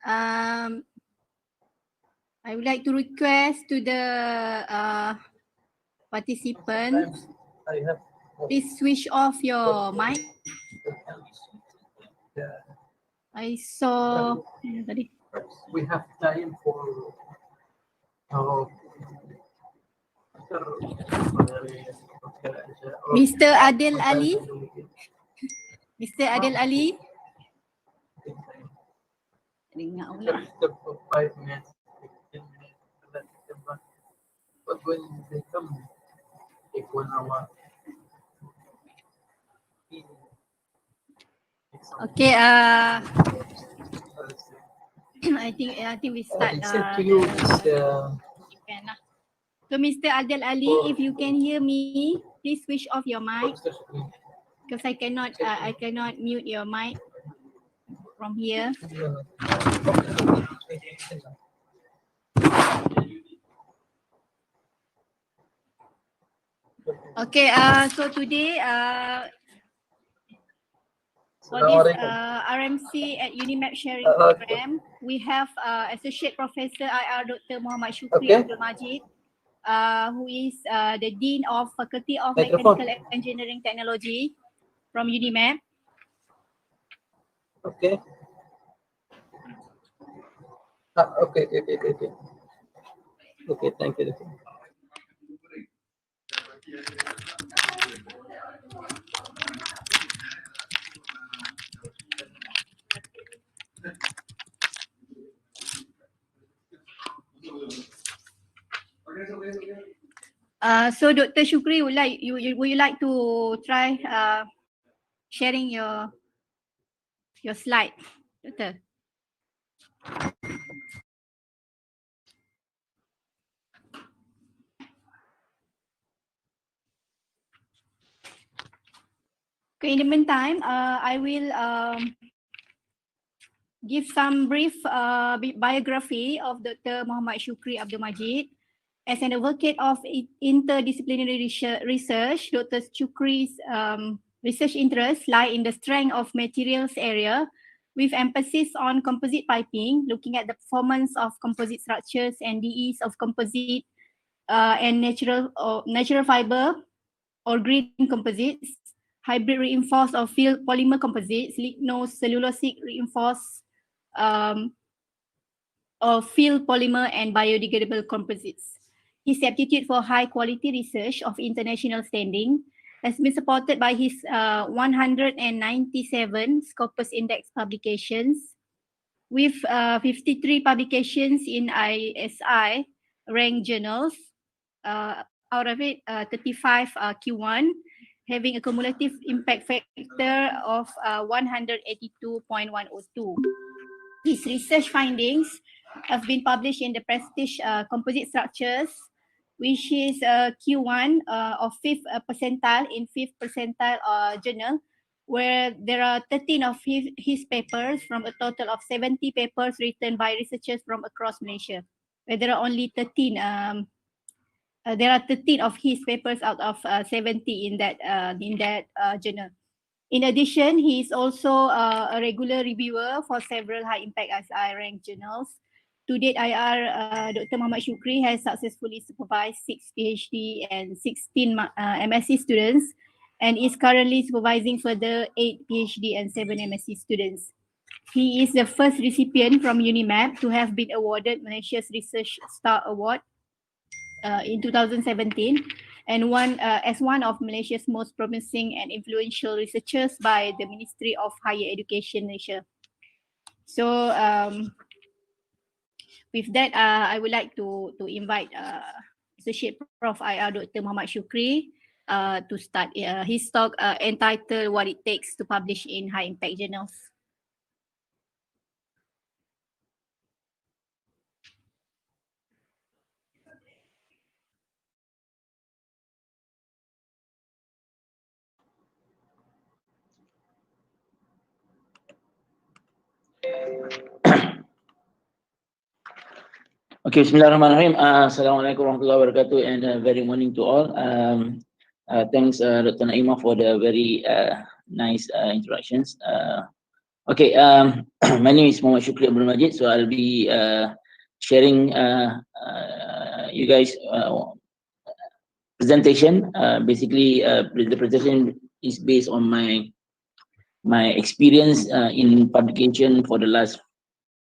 I would like to request to the participants, please switch off your mic. I saw tadi. We have time for Mr. Adil Ali. Mr. Adil Ali. Ingat pula. 5 minutes, 15 minutes, but when they come, take 1 hour. Okay, I think we start. To you, So Mr. Adil Ali, if you can hear me, please switch off your mic because I cannot mute your mic from here. Okay, so today for this RMC at Unimap sharing program, we have Associate Professor IR Dr. Mohd Shukry Abdul Majid, who is the Dean of Faculty of Mechanical Engineering Technology from Unimap. Okay. Okay. Okay, thank you. So Dr. Shukry, would you like to try sharing your slide, Doctor? Okay, in the meantime, I will give some brief biography of Dr. Mohd Shukry Abdul Majid. As an advocate of interdisciplinary research, Dr. Shukry's research interests lie in the strength of materials area, with emphasis on composite piping, looking at the performance of composite structures and DEs of composite and natural fiber or green composites, hybrid reinforced or field polymer composites, lignocellulosic reinforced or field polymer and biodegradable composites. His aptitude for high quality research of international standing has been supported by his 197 Scopus Index publications, with 53 publications in ISI ranked journals, out of it 35 Q1, having a cumulative impact factor of 182.102. His research findings have been published in the prestige Composite Structures, which is Q1 of 5th percentile in 5th percentile journal, where there are 13 of his papers from a total of 70 papers written by researchers from across Malaysia, where there are only 13. There are 13 of his papers out of 70 in that journal. In addition, he is also a regular reviewer for several high-impact SI ranked journals. To date, Dr. Mohd Shukry has successfully supervised 6 PhD and 16 MSc students, and is currently supervising further 8 PhD and 7 MSc students. He is the first recipient from Unimap to have been awarded Malaysia's Research Star Award in 2017, and as one of Malaysia's most promising and influential researchers by the Ministry of Higher Education Malaysia. So with that, I would like to invite Associate Prof IR Dr. Mohd Shukry to start his talk entitled "What It Takes to Publish in High Impact Journals." Okay, Bismillahirrahmanirrahim. Assalamualaikum warahmatullahi wabarakatuh, and very morning to all. Thanks Dr. Naimah for the very nice introductions. Okay, my name is Mohd Shukry Abdul Majid. So I'll be sharing you guys presentation. Basically, the presentation is based on my experience in publication for the last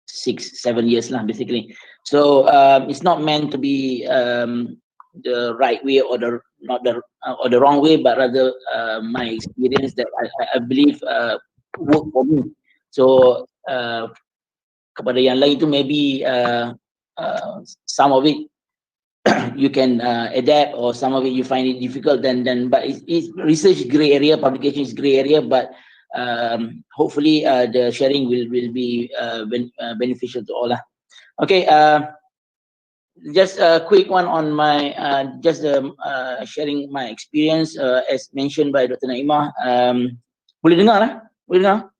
6-7 years lah, basically. So it's not meant to be the right way or the wrong way, but rather my experience that I believe work for me. So kepada yang lain tu maybe some of it you can adapt, or some of it you find it difficult. Then but it's research gray area, publication is gray area, but hopefully the sharing will be beneficial to all lah. Okay, just a quick one on my sharing my experience as mentioned by Dr. Naimah. Boleh dengar lah? Boleh dengar?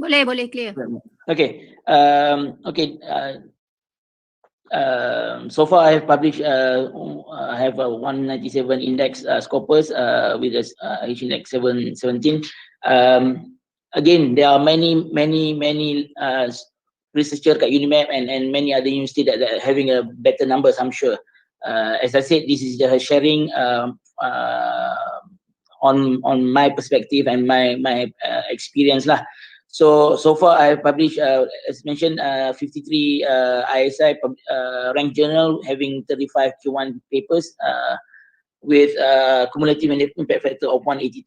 Boleh clear. Okay. So far I have published I have a 197 index scopus with a H index 717. Again, there are many researcher at Unimap and many other universities that are having a better numbers, I'm sure. As I said, this is the sharing on my perspective and my experience lah. So far I have published, as mentioned, 53 ISI ranked journal having 35 Q1 papers with cumulative impact factor of 182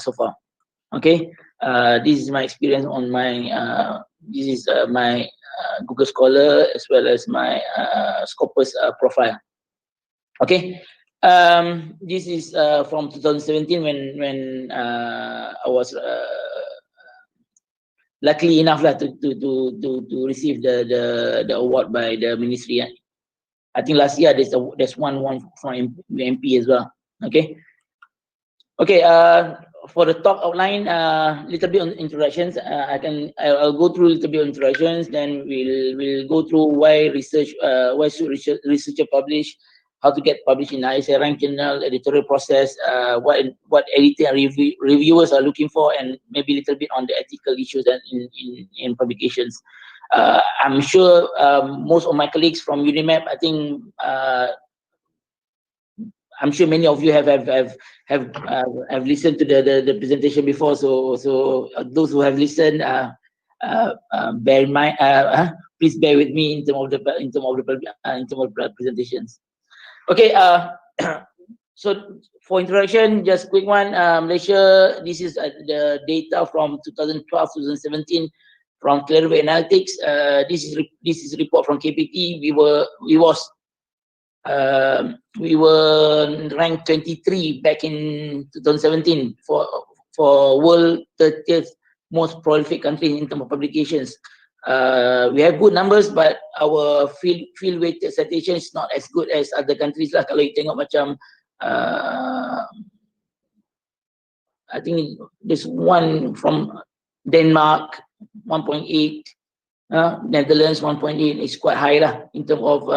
so far. Okay, this is my experience on my this is my Google Scholar as well as my Scopus profile. Okay, this is from 2017 when I was luckily enough lah to receive the award by the ministry. I think last year there's one from MP as well. Okay. For the talk outline, little bit on introductions. I'll go through a little bit of introductions. Then we'll go through why should researcher publish, how to get published in ISI ranked journal, editorial process, what editor and reviewers are looking for, and maybe a little bit on the ethical issues and in publications. I'm sure most of my colleagues from Unimap, I think I'm sure many of you have listened to the presentation before. So those who have listened, bear in mind, please bear with me in terms of the presentations. Okay, so for introduction, just quick one. Malaysia, this is the data from 2012-2017 from Clearway Analytics. This is a report from KPT. We were ranked 23 back in 2017 for world 30th most prolific country in terms of publications. We have good numbers, but our field weighted citation is not as good as other countries lah. Kalau you tengok macam I think there's one from Denmark 1.8, Netherlands 1.8 is quite high lah in terms of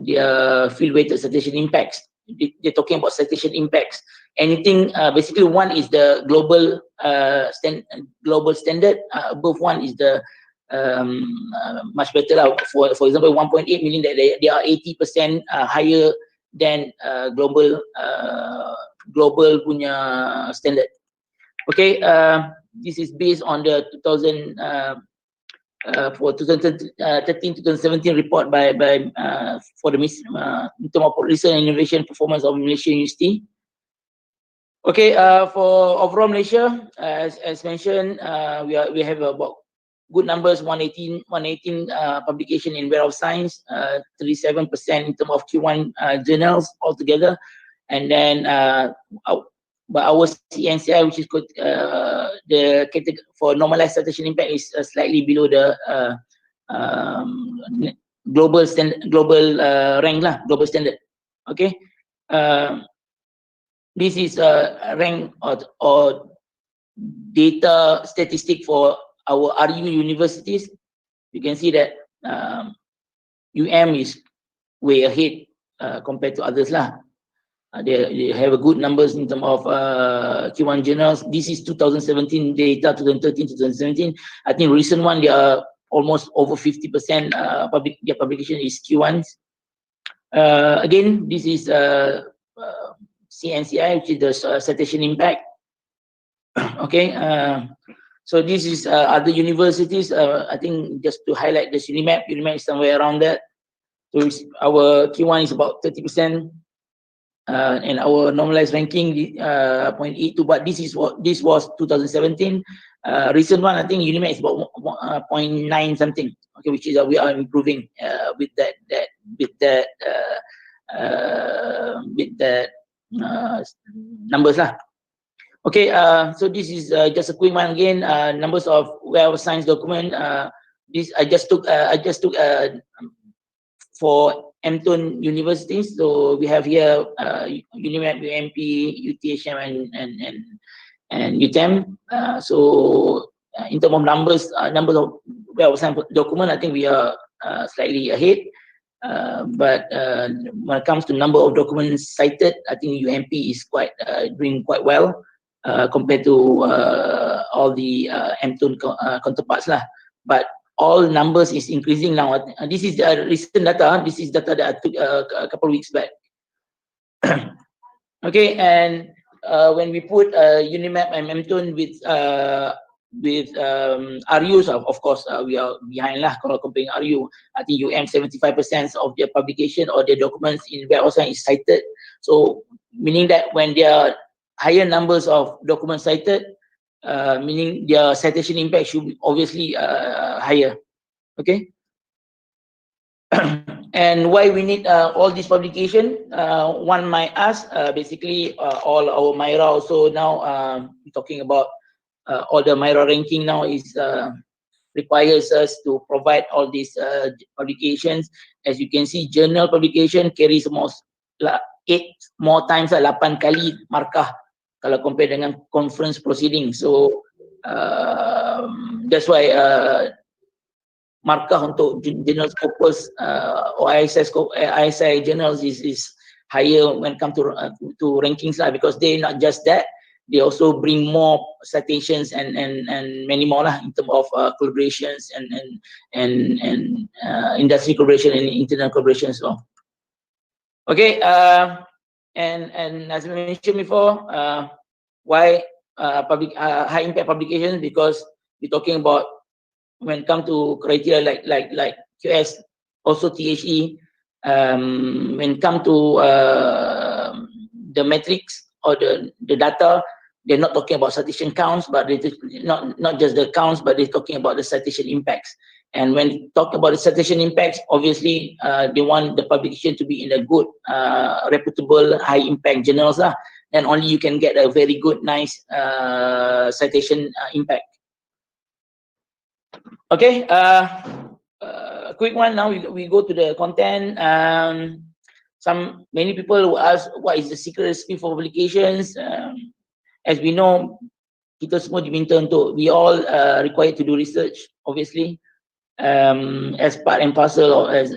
their field weighted citation impacts. They're talking about citation impacts. Anything basically, one is the global standard. Above one is the much better. For example, 1.8 million that they are 80% higher than global punya standard. Okay, this is based on the 2013-2017 report by for the in terms of research and innovation performance of Malaysia University. Okay, for overall Malaysia, as mentioned, we have about good numbers, 118 publication in Web of Science, 37% in terms of Q1 journals altogether, and then but our CNCI, which is the category for normalized citation impact, is slightly below the global rank lah, global standard. Okay. This is a rank or data statistic for our RU universities. You can see that UM is way ahead compared to others lah. They have a good numbers in terms of Q1 journals. This is 2017 data, 2013, 2017. I think recent one, they are almost over 50% their publication is Q1s. Again, this is CNCI, which is the citation impact. Okay, so this is other universities. I think just to highlight this Unimap is somewhere around that. So our Q1 is about 30%, and our normalized ranking 0.82. But this was 2017. Recent one, I think Unimap is about 0.9 something. Okay, which is we are improving with that numbers lah. Okay, so this is just a quick one again. Numbers of Web of Science document. This I just took for MTON universities. So we have here Unimap, UMP, UTHM, and UTM. So in terms of numbers of Web of Science document, I think we are slightly ahead. But when it comes to number of documents cited, I think UMP is doing quite well compared to all the MTON counterparts lah. But all numbers is increasing now. This is recent data. This is data that I took a couple of weeks back. Okay, and when we put Unimap and MTON with RUs, of course, we are behind lah. Kalau comparing RU, I think 75% of their publication or their documents in Web of Science is cited. So meaning that when there are higher numbers of documents cited, meaning their citation impact should be obviously higher. Okay. And why we need all this publication? One might ask, basically all our MyRA also now talking about all the MyRA ranking now is requires us to provide all these publications. As you can see, journal publication carries almost 8 more times, 8 kali markah kalau compare dengan conference proceeding. So that's why markah untuk journal scopus or ISI journals is higher when it comes to rankings lah, because they not just that, they also bring more citations and many more lah in terms of collaborations and industry collaboration and internal collaboration as well. Okay, and as I mentioned before, why high impact publications? Because we're talking about when it comes to criteria like QS, also THE, when it comes to the metrics or the data, they're not talking about citation counts, but they not just the counts, but they're talking about the citation impacts. And when you talk about the citation impacts, obviously they want the publication to be in a good, reputable, high impact journals lah. Then only you can get a very good, nice citation impact. Okay, quick one now. We go to the content. Many people will ask, what is the secret recipe for publications? As we know, kita semua diminta untuk, we all required to do research, obviously, as part and parcel or as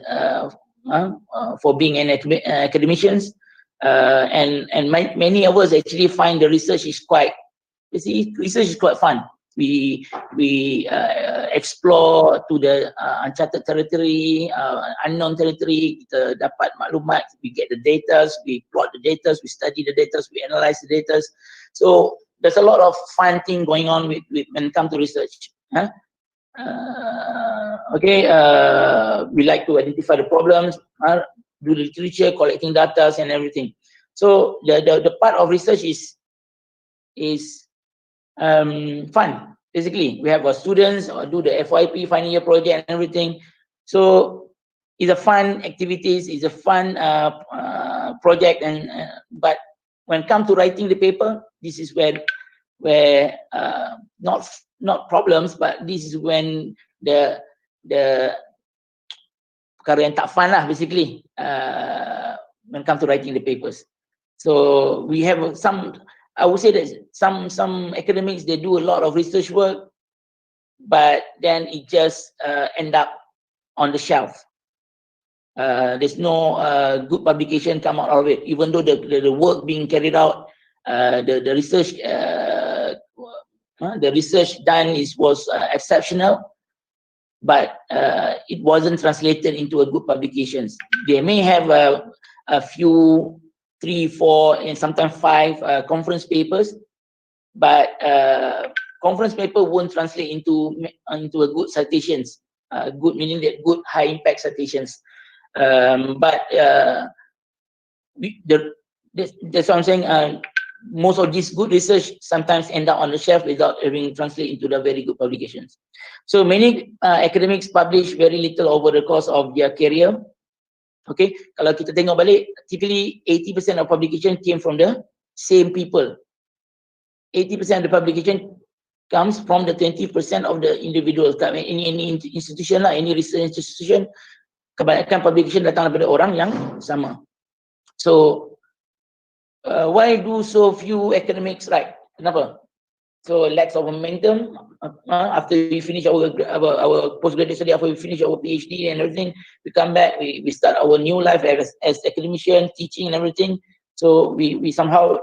for being an academicians, and many of us actually find the research is quite, research is quite fun. We explore to the uncharted territory, unknown territory. Kita dapat maklumat, we get the data, we plot the data, we study the data, we analyze the data. So there's a lot of fun thing going on with when it comes to research. Okay, we like to identify the problems, do the literature, collecting data and everything. So the part of research is fun. Basically, we have our students do the FYP, final year project and everything. So it's a fun activities, it's a fun project, and but when it comes to writing the paper, this is where not problems, but this is when the perkara yang tak fun lah, basically, when it comes to writing the papers. So we have some, I would say that some academics, they do a lot of research work, but then it just end up on the shelf. There's no good publication come out of it, even though the work being carried out, the research done was exceptional, but it wasn't translated into a good publications. They may have a few, 3, 4, and sometimes 5 conference papers, but conference paper won't translate into a good citations. Good meaning that good high impact citations. But that's what I'm saying. Most of this good research sometimes end up on the shelf without having translated into the very good publications. So many academics publish very little over the course of their career. Okay, kalau kita tengok balik, typically 80% of publication came from the same people. 80% of the publication comes from the 20% of the individuals. Any institution lah, any research institution, kebanyakan publication datang daripada orang yang sama. So why do so few academics write? Kenapa? So lack of momentum. After we finish our postgraduate study, after we finish our PhD and everything, we come back, we start our new life as academician, teaching and everything. So we somehow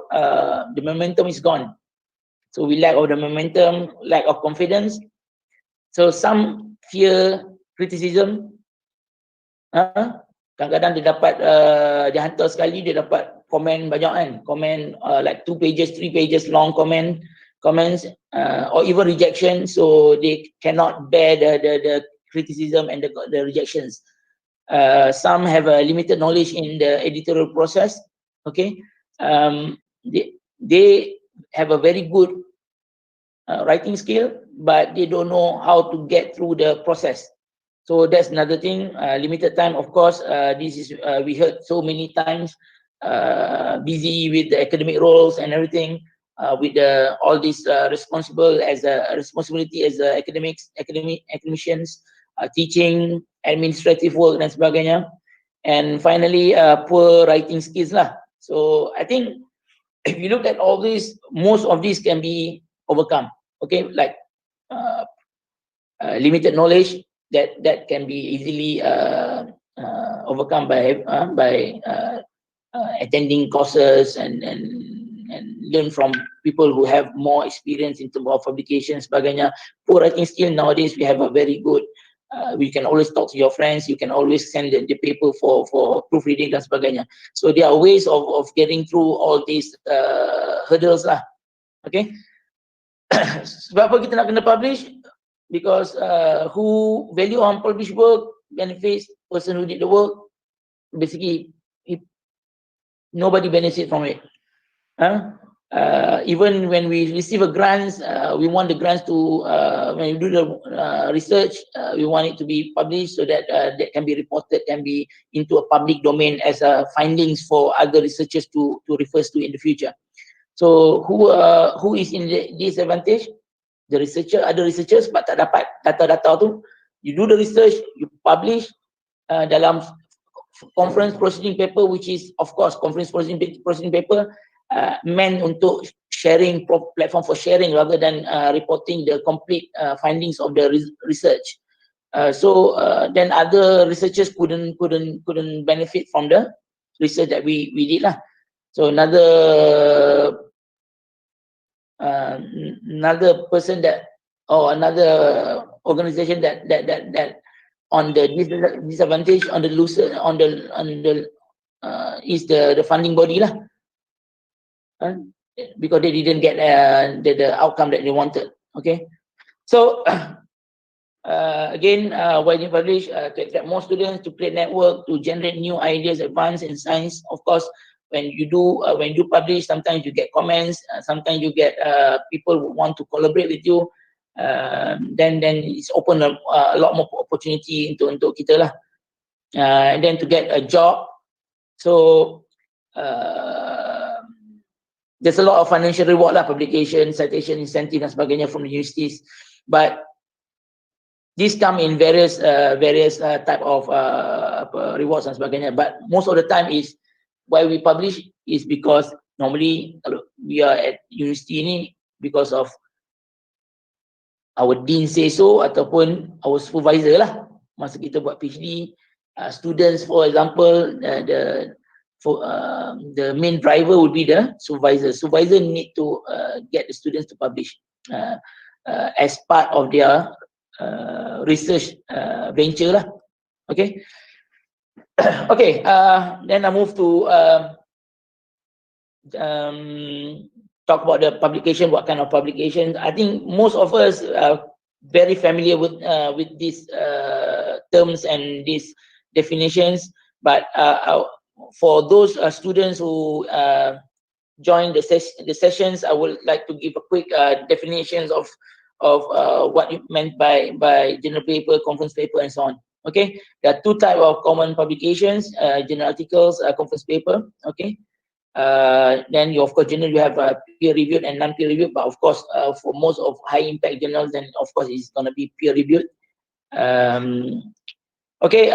the momentum is gone. So we lack of the momentum, lack of confidence. So some fear criticism. Kadang-kadang dia dapat dia hantar sekali dia dapat komen banyak kan, komen like 2 pages, 3 pages long comments or even rejection, so they cannot bear the criticism and the rejections. Some have a limited knowledge in the editorial process. Okay, they have a very good writing skill, but they don't know how to get through the process. So that's another thing. Limited time, of course. This is we heard so many times. Busy with the academic roles and everything. With all this responsibility as academicians, teaching, administrative work dan sebagainya, and finally poor writing skills lah. So I think if you look at all this, most of these can be overcome. Okay, like limited knowledge that can be easily overcome by attending courses and learn from people who have more experience in terms of publications, sebagainya. Poor writing skill nowadays, we have a very good. We can always talk to your friends. You can always send the paper for proofreading dan sebagainya. So there are ways of getting through all these hurdles lah. Okay. Sebab apa kita nak kena publish? Because who value on published work benefits person who did the work. Basically, nobody benefits from it. Even when we receive a grants, we want the grants to when we do the research, we want it to be published so that that can be reported, can be into a public domain as findings for other researchers to refer to in the future. So who is in the disadvantage? The researcher, other researchers, but tak dapat data-data tu. You do the research, you publish dalam conference proceeding paper, which is of course conference proceeding paper meant untuk sharing, platform for sharing rather than reporting the complete findings of the research. So then other researchers couldn't benefit from the research that we did lah. So another person another organization that on the disadvantage, on the loser, on the is the funding body lah, because they didn't get the outcome that they wanted. Okay, so again, why do you publish? To attract more students, to create network, to generate new ideas, advance in science. Of course, when you publish, sometimes you get comments, sometimes you get people who want to collaborate with you. Then it's open a lot more opportunity untuk kita lah. And then to get a job, so there's a lot of financial reward lah, publication, citation, incentive dan sebagainya from the universities. But these come in various type of rewards dan sebagainya. But most of the time is why we publish is because normally kalau we are at university ni because of our dean say so ataupun our supervisor lah. Masa kita buat PhD, students, for example, the main driver would be the supervisor. Supervisor need to get the students to publish as part of their research venture lah. Okay. Okay. Then I move to talk about the publication. What kind of publication? I think most of us are very familiar with these terms and these definitions. But for those students who join the sessions, I would like to give a quick definitions of what it meant by journal paper, conference paper, and so on. Okay, there are two types of common publications: journal articles, conference paper. Okay. Then you, of course, journal you have peer reviewed and non-peer reviewed, but of course for most of high impact journals, then of course it's going to be peer reviewed. Okay,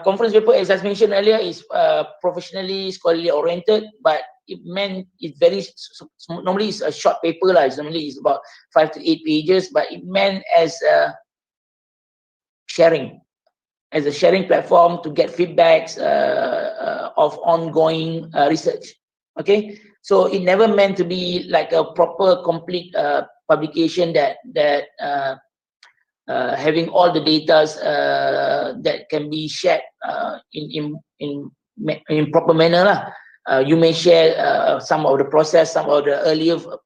conference paper, as I mentioned earlier, is professionally scholarly oriented, but it meant it's very normally it's a short paper lah. Normally it's about 5 to 8 pages, but it meant as sharing. As a sharing platform to get feedbacks of ongoing research. Okay, so it never meant to be like a proper, complete publication that having all the data that can be shared in proper manner lah. You may share some of the process, some of the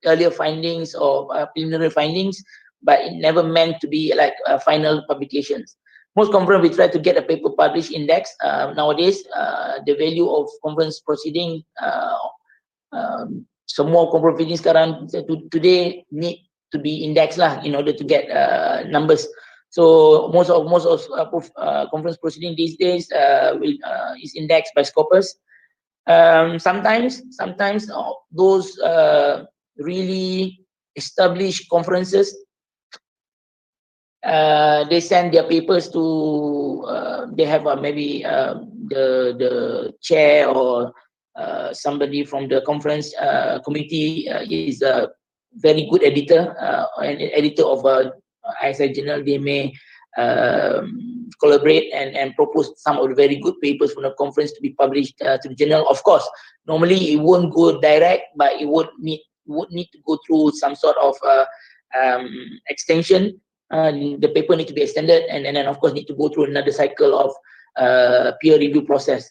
earlier findings or preliminary findings, but it never meant to be like final publications. Most conference we try to get a paper published index. Nowadays, the value of conference proceeding, semua conference proceeding sekarang today need to be indexed lah in order to get numbers. So most of conference proceeding these days is indexed by Scopus. Sometimes those really established conferences, they send their papers to they have maybe the chair or somebody from the conference committee is a very good editor, an editor of a ISI journal. They may collaborate and propose some of the very good papers from the conference to be published to the journal. Of course, normally it won't go direct, but it would need to go through some sort of extension. The paper need to be extended, and then of course need to go through another cycle of peer review process.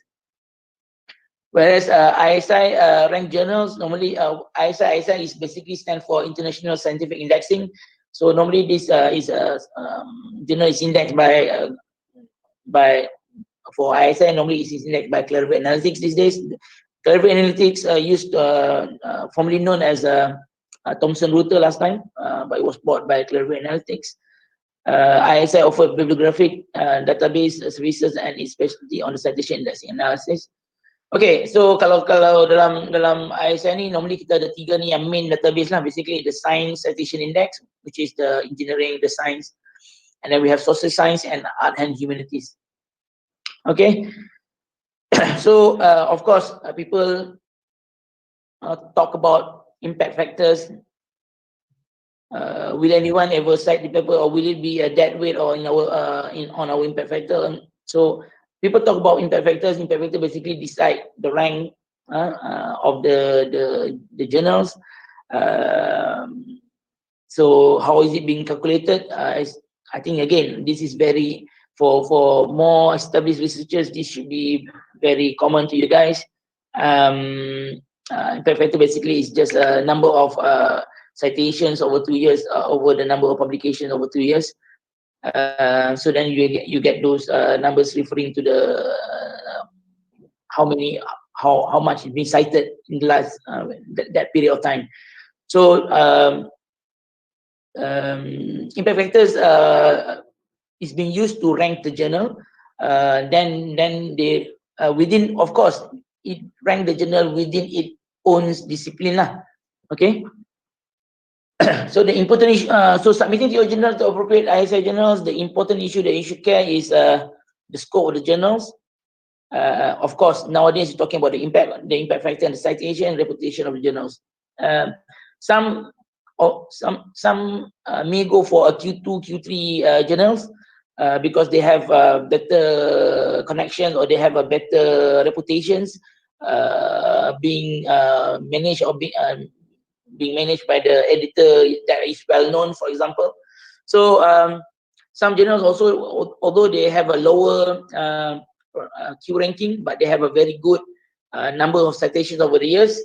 Whereas ISI ranked journals, normally ISI is basically stand for International Scientific Indexing. So normally this journal is indexed by for ISI normally is indexed by Clarivate Analytics these days. Clarivate Analytics used formerly known as Thomson Reuters last time, but it was bought by Clarivate Analytics. ISI offer bibliographic database services and its specialty on the citation indexing analysis. Okay, so kalau dalam ISI ni normally kita ada tiga ni yang main database lah. Basically the Science Citation Index, which is the engineering, the science, and then we have social science and art and humanities. Okay, so of course people talk about impact factors. Will anyone ever cite the paper, or will it be a dead weight or on our impact factor? So people talk about impact factors. Impact factor basically decide the rank of the journals. So how is it being calculated? I think again this is very for more established researchers. This should be very common to you guys. Impact factor basically is just a number of citations over 2 years, over the number of publications over 2 years. So then you get those numbers referring to the how much is being cited in the last that period of time. So impact factors is being used to rank the journal. Then they within, of course, it rank the journal within its own discipline lah. Okay. So the important issue, so submitting to your journal to appropriate ISI journals, the important issue that you should care is the scope of the journals. Of course, nowadays you're talking about the impact factor and the citation and reputation of the journals. Some may go for a Q2, Q3 journals. because they have better connections or they have a better reputations being managed or being managed by the editor that is well known, for example. So some journals also, although they have a lower Q ranking, but they have a very good number of citations over the years,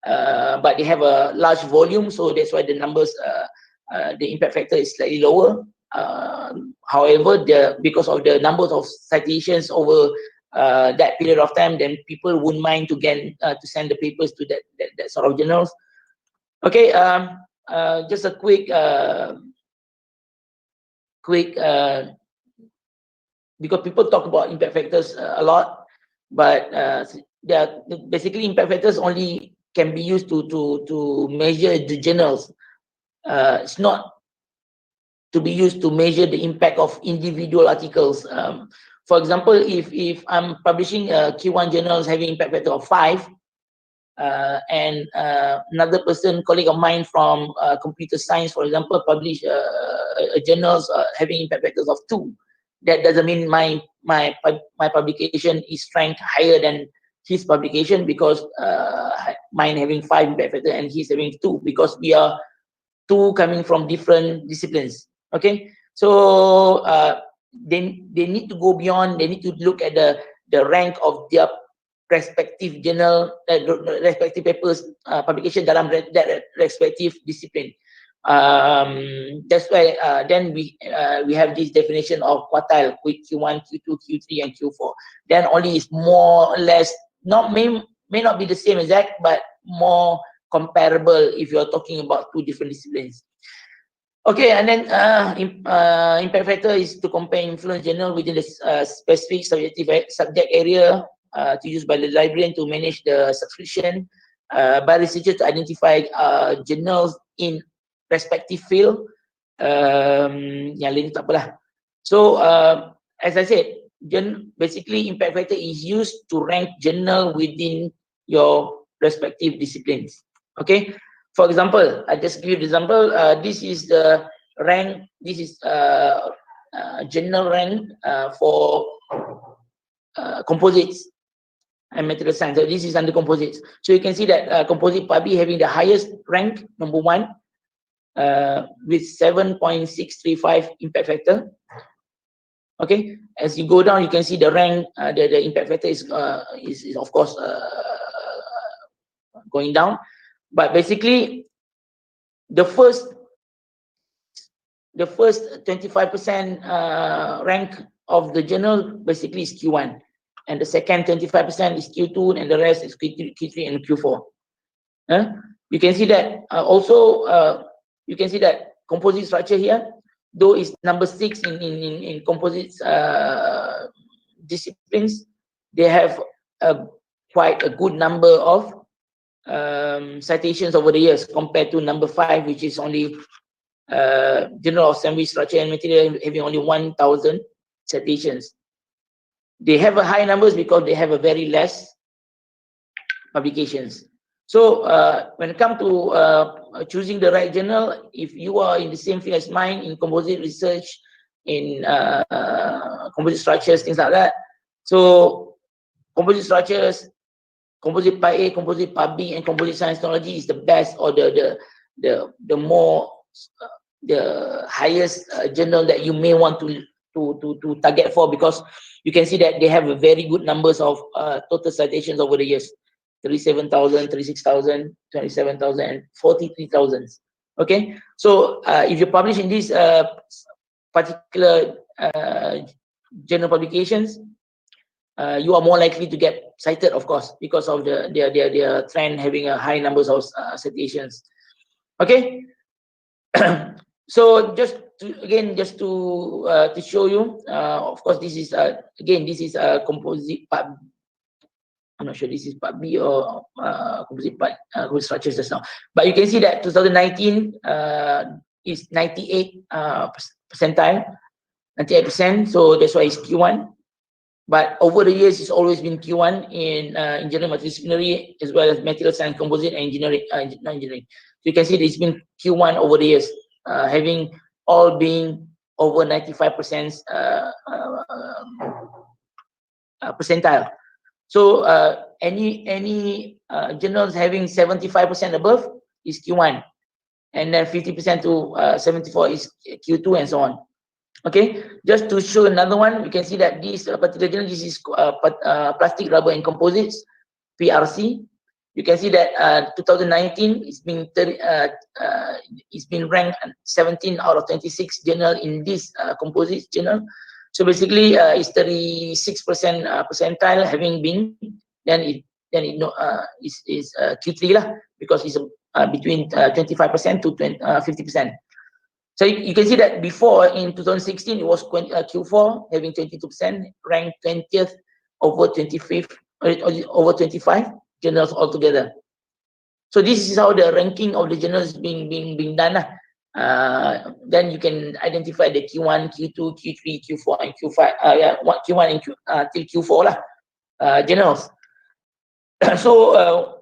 but they have a large volume, so that's why the numbers, the impact factor is slightly lower. However, because of the numbers of citations over that period of time, then people wouldn't mind to get to send the papers to that sort of journals. Okay, just a quick because people talk about impact factors a lot, but basically impact factors only can be used to measure the journals. It's not to be used to measure the impact of individual articles. For example, if I'm publishing a Q1 journals having impact factor of 5, and another person, colleague of mine from computer science, for example, publish a journals having impact factors of 2. That doesn't mean my publication is ranked higher than his publication, because mine having 5 impact factor and he's having 2, because we are 2 coming from different disciplines. Okay, so they need to go beyond. They need to look at the rank of their respective journal, respective papers, publication dalam that respective discipline. That's why then we have this definition of quartile with Q1, Q2, Q3, and Q4. Then only is more or less may not be the same exact, but more comparable if you're talking about 2 different disciplines. Okay, and then impact factor is to compare influence journal within the specific subject area to use by the librarian to manage the subscription, by researchers to identify journals in respective field. Yang lain tak apalah. So as I said, basically impact factor is used to rank journal within your respective disciplines. Okay, for example, I just give you the example. This is the rank. This is journal rank for composites and material science. So this is under composites. So you can see that composite PUBI having the highest rank, number 1, with 7.635 impact factor. Okay, as you go down, you can see the rank, the impact factor is of course going down. But basically, the first 25% rank of the journal basically is Q1, and the second 25% is Q2, and the rest is Q3 and Q4. You can see that also. You can see that composite structure here, though is number 6 in composites disciplines, they have quite a good number of citations over the years compared to number 5, which is only Journal of Assembly, Structure and Material, having only 1,000 citations. They have a high numbers because they have a very less publications. So when it comes to choosing the right journal, if you are in the same field as mine in composite research, in composite structures, things like that. So composite structures, composite PA, composite PUB, and composite science technology is the best, or the highest journal that you may want to target for, because you can see that they have a very good numbers of total citations over the years: 37,000, 36,000, 27,000, and 43,000. Okay, so if you publish in these particular journal publications, you are more likely to get cited, of course, because of their trend having a high numbers of citations. Okay, so just to show you, of course, this is this is a composite part. I'm not sure this is part B or composite part composite structures just now, but you can see that 2019 is 98 percentile, 98%. So that's why it's Q1. But over the years, it's always been Q1 in engineering, multidisciplinary, as well as material science, composite, and engineering. So you can see that it's been Q1 over the years, having all being over 95% percentile. So any journals having 75% above is Q1, and then 50% to 74 is Q2, and so on. Okay, just to show another one, we can see that this particular journal, this is plastic, rubber and composites, PRC. You can see that 2019 it's been ranked 17 out of 26 journal in this composites journal. So basically, it's 36% percentile having been, then it is Q3 lah, because it's between 25% to 50%. So you can see that before in 2016 it was Q4 having 22%, ranked 20th over 25 journals altogether. So this is how the ranking of the journals being done. Then you can identify the Q1, Q2, Q3, Q4, and Q5. Q1 and till Q4 lah, journals. So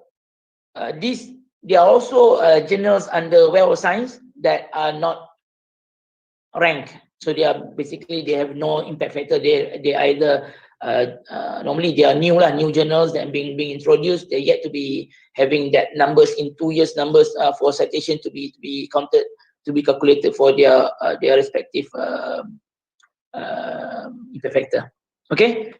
there are also journals under Web of Science that are not ranked. So they are basically, they have no impact factor. They either normally they are new journals that are being introduced. They're yet to be having that numbers in 2 years numbers for citation to be counted, to be calculated for their respective impact factor. Okay.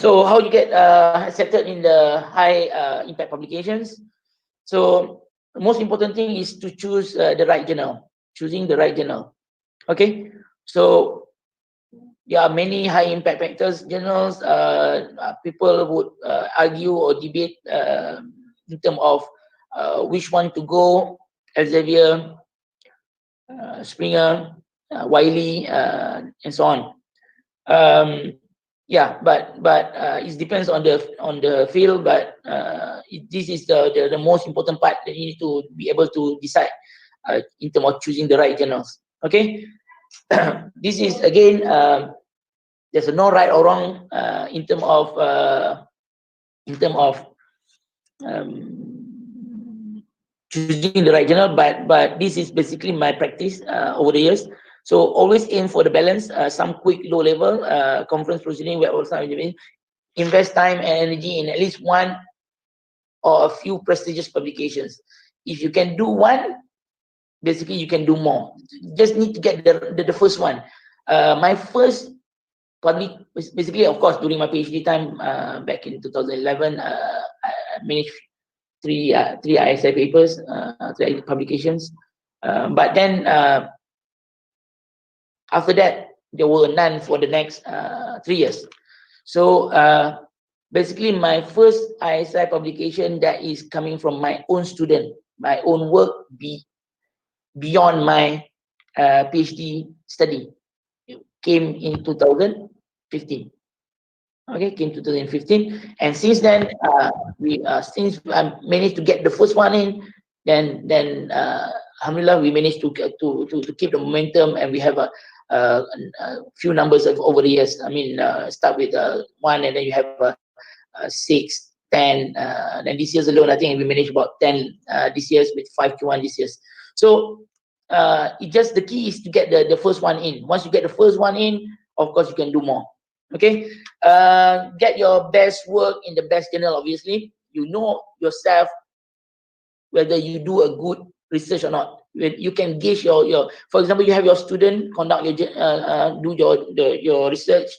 So how you get accepted in the high impact publications? So the most important thing is to choose the right journal. Choosing the right journal. Okay. So there are many high impact factors journals. People would argue or debate in terms of which one to go. Elsevier, Springer, Wiley, and so on. Yeah, but it depends on the field. But this is the most important part that you need to be able to decide in terms of choosing the right journals. Okay. This is again, there's no right or wrong in terms of choosing the right journal, but this is basically my practice over the years. So always aim for the balance. Some quick low level conference proceeding where also invest time and energy in at least one or a few prestigious publications. If you can do one, basically you can do more. You just need to get the first one. My first public, basically, of course, during my PhD time back in 2011, I managed three ISI papers, 3 publications. But then after that, there were none for the next 3 years. So basically, my first ISI publication that is coming from my own student, my own work, beyond my PhD study, came in 2015. Okay, came 2015, and since then since I managed to get the first one in, then alhamdulillah, we managed to keep the momentum, and we have a few numbers of over the years. I mean, start with 1, and then you have 6, 10. Then this year's alone, I think we managed about 10 this year's, with 5 Q1 this year's. So it just, the key is to get the first one in. Once you get the first one in, of course you can do more. Okay, get your best work in the best journal. Obviously, you know yourself whether you do a good research or not. You can gauge your for example, you have your student conduct your research.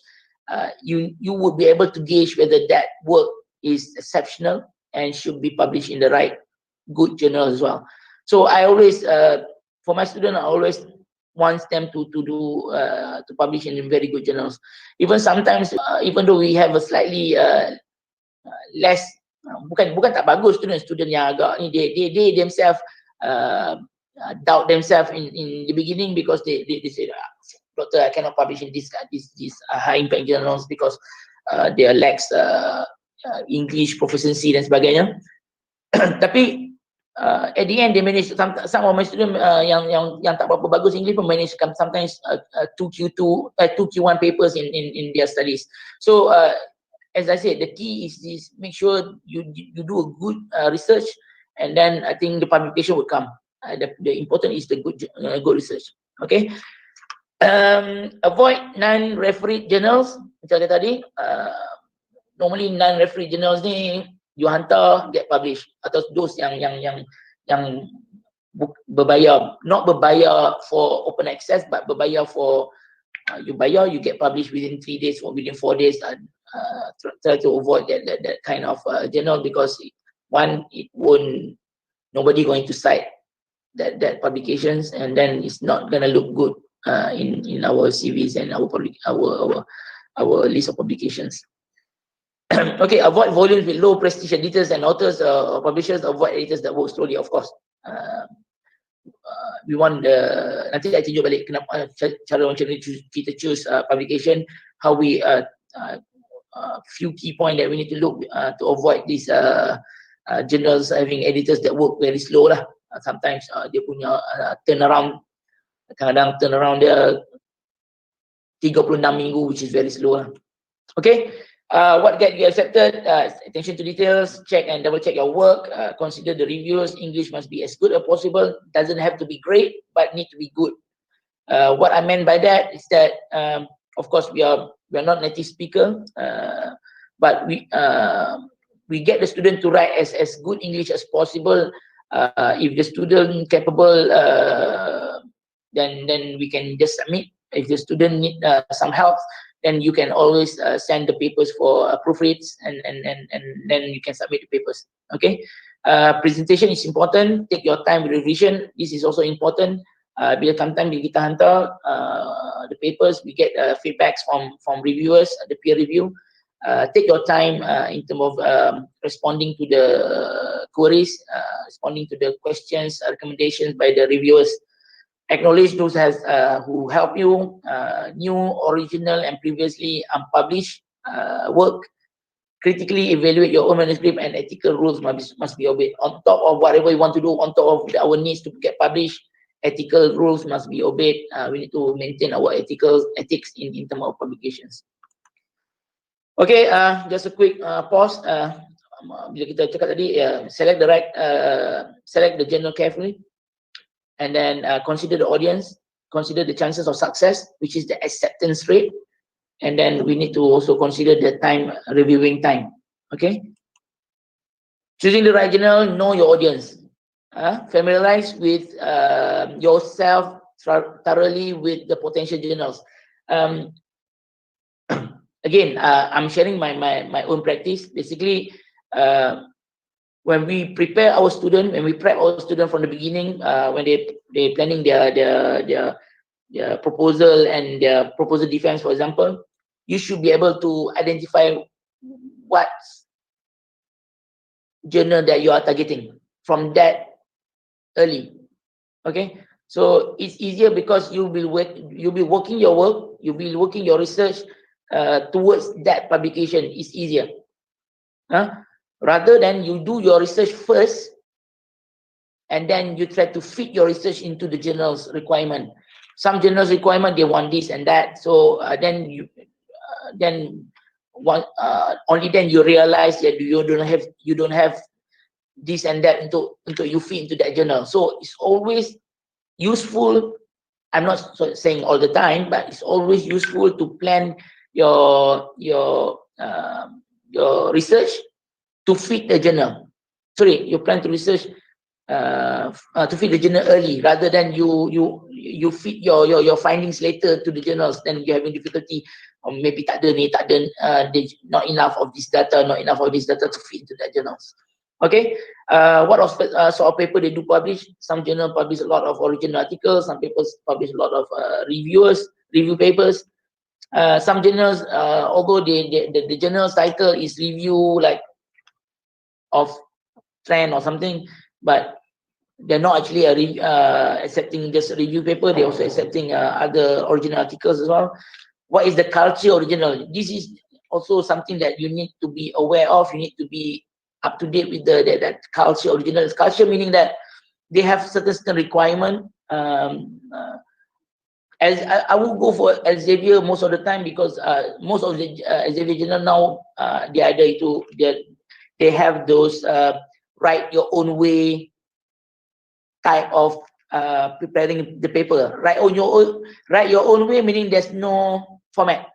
You would be able to gauge whether that work is exceptional and should be published in the right good journal as well. So I always for my student, I always want them to publish in very good journals. Even sometimes, even though we have a slightly less, bukan tak bagus student yang agak ni, they themselves doubt themselves in the beginning, because they say, doctor, I cannot publish in these high impact journals because they lacks English proficiency dan sebagainya. Tapi at the end, they manage. Some of my students yang tak berapa bagus English pun manage sometimes 2 Q1 papers in their studies. So as I said, the key is this: make sure you do a good research, and then I think the publication will come. The important is the good research. Okay. Avoid non-refereed journals. Macam kata tadi, normally non-refereed journals ni you hantar get published, atau those yang berbayar, not berbayar for open access, but berbayar for you bayar, you get published within 3 days or within 4 days. Try to avoid that kind of journal, because one, it won't, nobody going to cite that publications, and then it's not gonna look good in our CVs and our list of publications. Okay, avoid volumes with low prestige editors and authors or publishers. Avoid editors that work slowly, of course. We want nanti saya tunjuk balik kenapa cara macam ni kita choose publication, how we few key point that we need to look to avoid these journals having editors that work very slow lah. Sometimes dia punya turnaround, kadang-kadang turnaround dia 36 minggu, which is very slow lah. Okay, what get you accepted? Attention to details, check and double check your work, consider the reviews. English must be as good as possible, doesn't have to be great, but need to be good. What I meant by that is that of course we are not native speaker, but we get the student to write as good English as possible. If the student capable, then we can just submit. If the student need some help, then you can always send the papers for proofreads, and then you can submit the papers. Okay, presentation is important. Take your time with revision. This is also important. Bila sometimes kita hantar the papers, we get feedbacks from reviewers, the peer review. Take your time in terms of responding to the queries, responding to the questions, recommendations by the reviewers. Acknowledge those who help you, new, original, and previously unpublished work. Critically evaluate your own manuscript, and ethical rules must be obeyed. On top of whatever you want to do, on top of our needs to get published, ethical rules must be obeyed. We need to maintain our ethics in terms of publications. Okay, just a quick pause. Bila kita cakap tadi, select the journal carefully, and then consider the audience, consider the chances of success, which is the acceptance rate, and then we need to also consider the reviewing time. Okay, choosing the right journal, know your audience, familiarize with yourself thoroughly with the potential journals. Again, I'm sharing my own practice. Basically, when we prepare our student, when we prep our student from the beginning, when they planning their proposal and their proposal defense, for example, you should be able to identify what journal that you are targeting from that early. Okay, so it's easier because you'll be working your work, you'll be working your research towards that publication. Is easier. Rather than you do your research first and then you try to fit your research into the journal's requirement. Some journals requirement, they want this and that, so only then you realize that you don't have this and that until you fit into that journal. So it's always useful, I'm not saying all the time, but it's always useful to plan your research to fit the journal. Sorry, you plan to research to fit the journal early, rather than you fit your findings later to the journals. Then you're having difficulty, or maybe not enough of this data to fit into the journals. Okay, what sort of paper they do publish? Some journal publish a lot of original articles. Some papers publish a lot of review papers. Some journals, although the journal's title is review, like of trend or something, but they're not actually accepting just a review paper. They're also accepting other original articles as well. What is the culture original? This is also something that you need to be aware of. You need to be up to date with that culture original. Culture meaning that they have certain requirement. As I will go for Elsevier most of the time, because most of the Elsevier journal now they have those write your own way type of preparing the paper. Write your own way, meaning there's no format.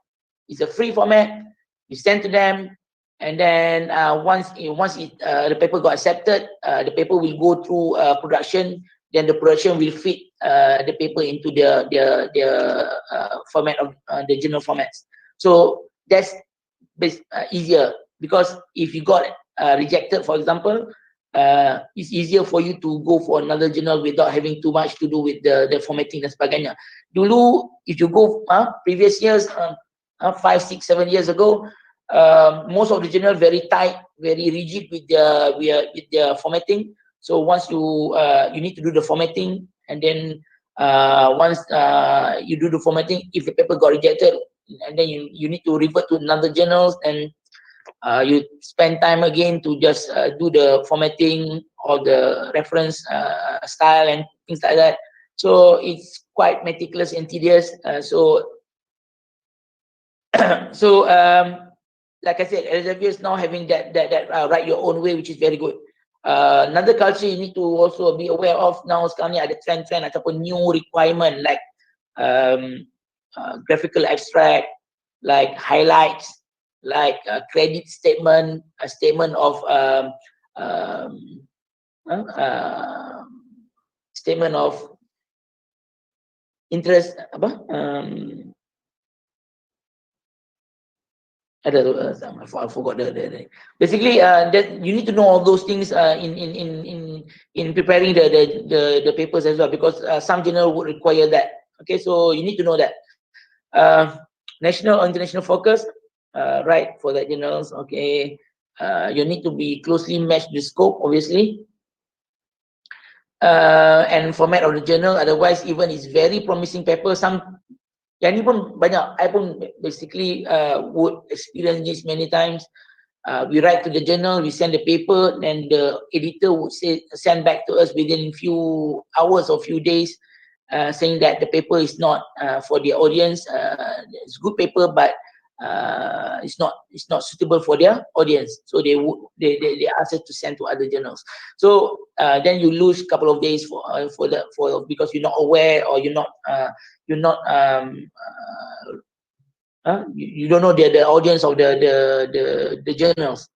It's a free format. You send to them, and then once the paper got accepted, the paper will go through production. Then the production will fit the paper into the format of the journal formats. So that's easier, because if you got rejected, for example, it's easier for you to go for another journal without having too much to do with the formatting dan sebagainya. Dulu, if you go previous years, 5, 6, 7 years ago, most of the journal very tight, very rigid with their formatting. So once you need to do the formatting, and then once you do the formatting, if the paper got rejected, and then you need to revert to another journals, and you spend time again to just do the formatting or the reference style and things like that. So it's quite meticulous and tedious. Like I said, Elsevier is now having that write your own way, which is very good. Another culture you need to also be aware of now, sekarang ni ada trend ataupun new requirement like graphical abstract, like highlights, like credit statement, a statement of statement of interest, I forgot the basically that you need to know all those things in preparing the papers as well, because some journal would require that. Okay, so you need to know that national or international focus, right, for that journals. Okay, you need to be closely matched the scope, obviously, and format of the journal. Otherwise, even it's very promising paper, some yang ni pun banyak, I pun basically would experience this many times. We write to the journal, we send the paper, and the editor would send back to us within few hours or few days, saying that the paper is not for the audience. It's good paper, but it's not suitable for their audience. So they ask us to send to other journals. So then you lose a couple of days for because you're not aware, or you don't know the audience of the journals.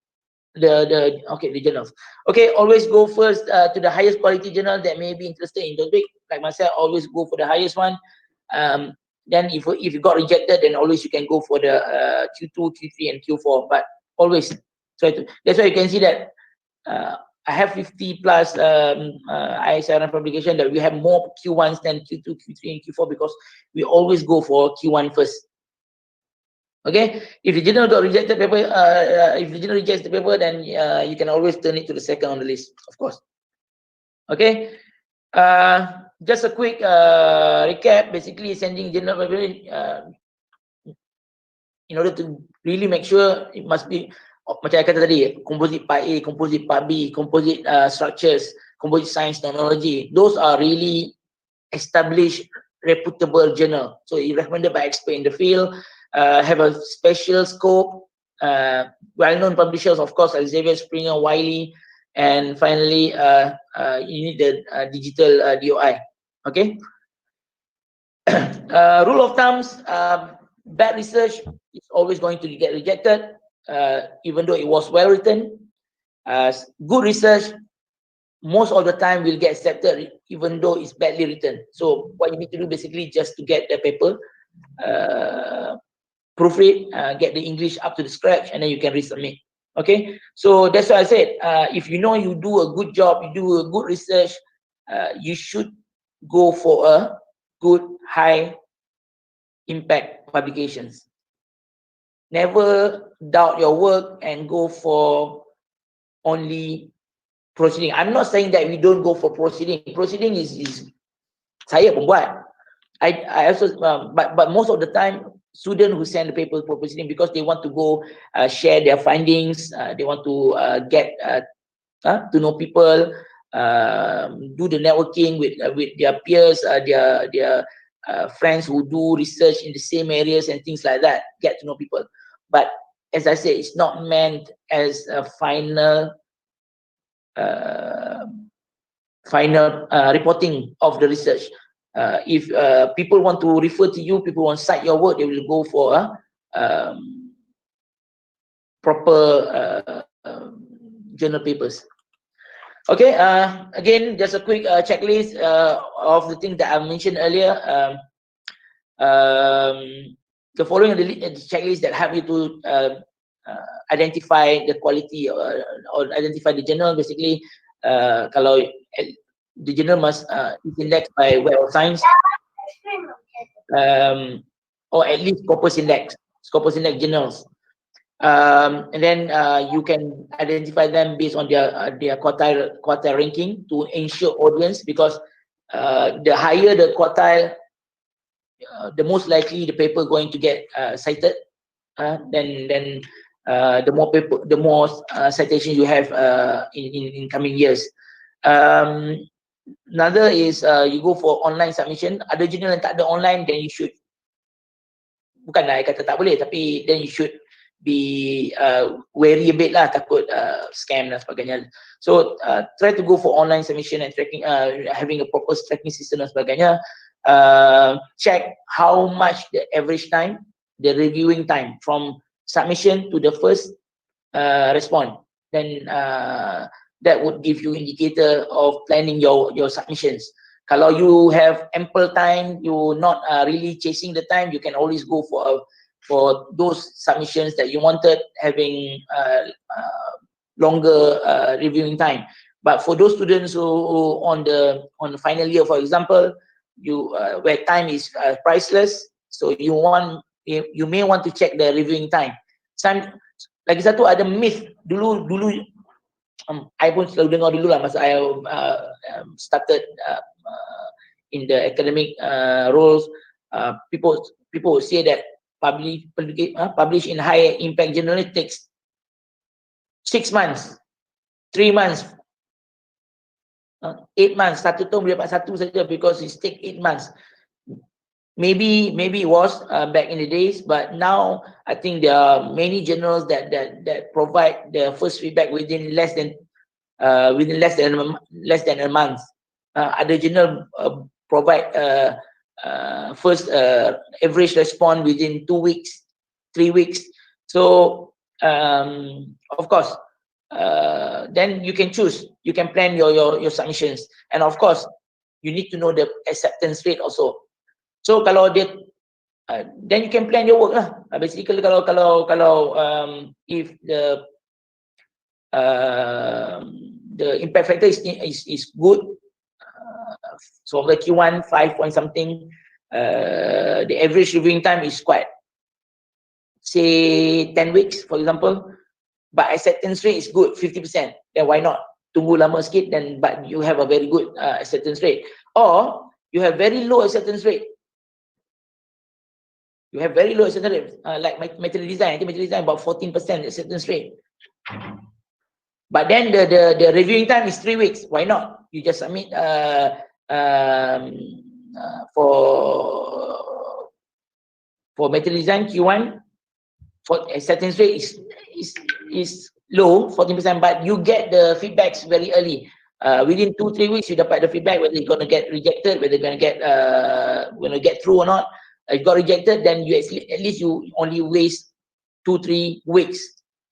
The journals. Okay, always go first to the highest quality journal that may be interested in the topic. Like myself, always go for the highest one. Then if you got rejected, then always you can go for the Q2, Q3, and Q4. But always try to. That's why you can see that I have 50 plus ISI publication, that we have more Q1s than Q2, Q3, and Q4, because we always go for Q1 first. Okay, if the journal got rejected paper, if the journal rejects the paper, then you can always turn it to the second on the list, of course. Okay, just a quick recap. Basically, sending journal paper, in order to really make sure, it must be macam I kata tadi, composite part A, composite part B, composite structures, composite science, technology. Those are really established, reputable journal. So it's recommended by experts in the field, have a special scope, well-known publishers, of course, Elsevier, Springer, Wiley, and finally, you need the digital DOI. Okay. Rule of thumbs: bad research is always going to get rejected, even though it was well written. Good research, most of the time, will get accepted, even though it's badly written. So what you need to do, basically, just to get the paper, proofread, get the English up to the scratch, and then you can resubmit. Okay, so that's why I said, if you know you do a good job, you do a good research, you should go for a good, high impact publications. Never doubt your work and go for only proceeding. I'm not saying that we don't go for proceeding. Proceeding is saya pun buat. I also but most of the time, students who send the papers for proceeding because they want to go share their findings. They want to get to know people, do the networking with their peers, their friends who do research in the same areas and things like that. Get to know people. But as I said, it's not meant as a final final reporting of the research. If people want to refer to you, people want to cite your work, they will go for proper journal papers. Okay, again, just a quick checklist of the things that I mentioned earlier. The following are the checklist that help you to identify the quality or identify the journal. Basically, kalau the journal must is indexed by Web of Science, or at least Scopus Index journals. And then you can identify them based on their quartile ranking to ensure audience, because the higher the quartile, the most likely the paper going to get cited. Then the more citations you have in coming years. Another is you go for online submission. Ada jurnal yang tak ada online, then you should, bukanlah saya kata tak boleh, tapi then you should be wary a bit lah, takut scam dan sebagainya. So try to go for online submission and tracking, having a proper tracking system dan sebagainya. Check how much the average time, the reviewing time from submission to the first response. Then that would give you indicator of planning your submissions. Kalau you have ample time, you're not really chasing the time, you can always go for those submissions that you wanted, having longer reviewing time. But for those students who on the final year, for example, you where time is priceless, so you may want to check the reviewing time. Lagi satu, ada myth dulu I pun selalu dengar dulu lah masa I started in the academic roles. People say that publish in high impact journal it takes 6 months, 3 months, 8 months. 1 tahun boleh dapat satu saja, because it take 8 months. Maybe it was back in the days, but now I think there are many journals that provide the first feedback within less than a month. Other journal provide first average response within 2 weeks, 3 weeks. So of course, then you can choose, you can plan your submissions, and of course you need to know the acceptance rate also. So kalau dia then you can plan your work lah. Basically kalau if the impact factor is good, so the Q1 5 point something, the average reviewing time is quite, say 10 weeks for example, but acceptance rate is good 50%, then why not tunggu lama sikit, then but you have a very good acceptance rate. Or you have very low acceptance rate. You have very low acceptance rate, like material design. I think material design about 14% acceptance rate. But then the reviewing time is 3 weeks. Why not? You just submit for material design Q1, for acceptance rate is low 14%, but you get the feedbacks very early. Within 2-3 weeks you dapat the feedback whether you're gonna get rejected, whether you're gonna get through or not. If you got rejected, then you at least you only waste 2-3 weeks.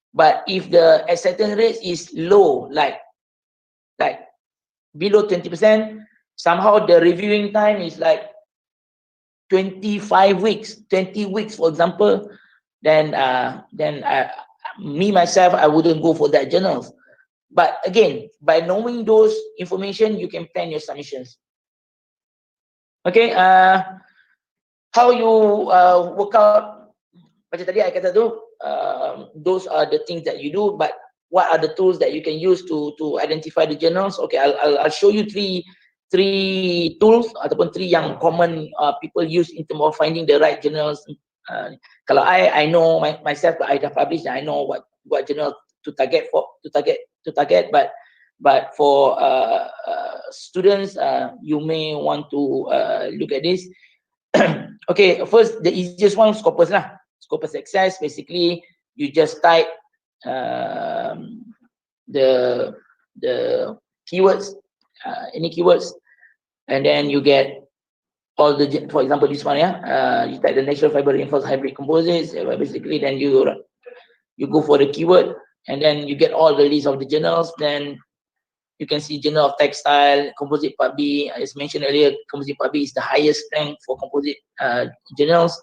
But if the acceptance rate is low, like below 20%, somehow the reviewing time is like 25 weeks, 20 weeks, for example, then me myself, I wouldn't go for that journal. But again, by knowing those information, you can plan your submissions. Okay, how you work out, macam tadi I kata tu, those are the things that you do, but what are the tools that you can use to identify the journals? Okay, I'll show you three tools ataupun 3 yang common people use in terms of finding the right journals. Kalau I know myself, I dah publish, I know what journal to target, but for students, you may want to look at this. Okay, first the easiest one, Scopus lah. Scopus Access, basically you just type the keywords any keywords, and then you get all the, for example, this one, you type the natural fiber reinforced hybrid composites, basically, then you go for the keyword, and then you get all the list of the journals. Then you can see Journal of Textile, Composite Part B. As mentioned earlier, Composite Part B is the highest rank for composite journals.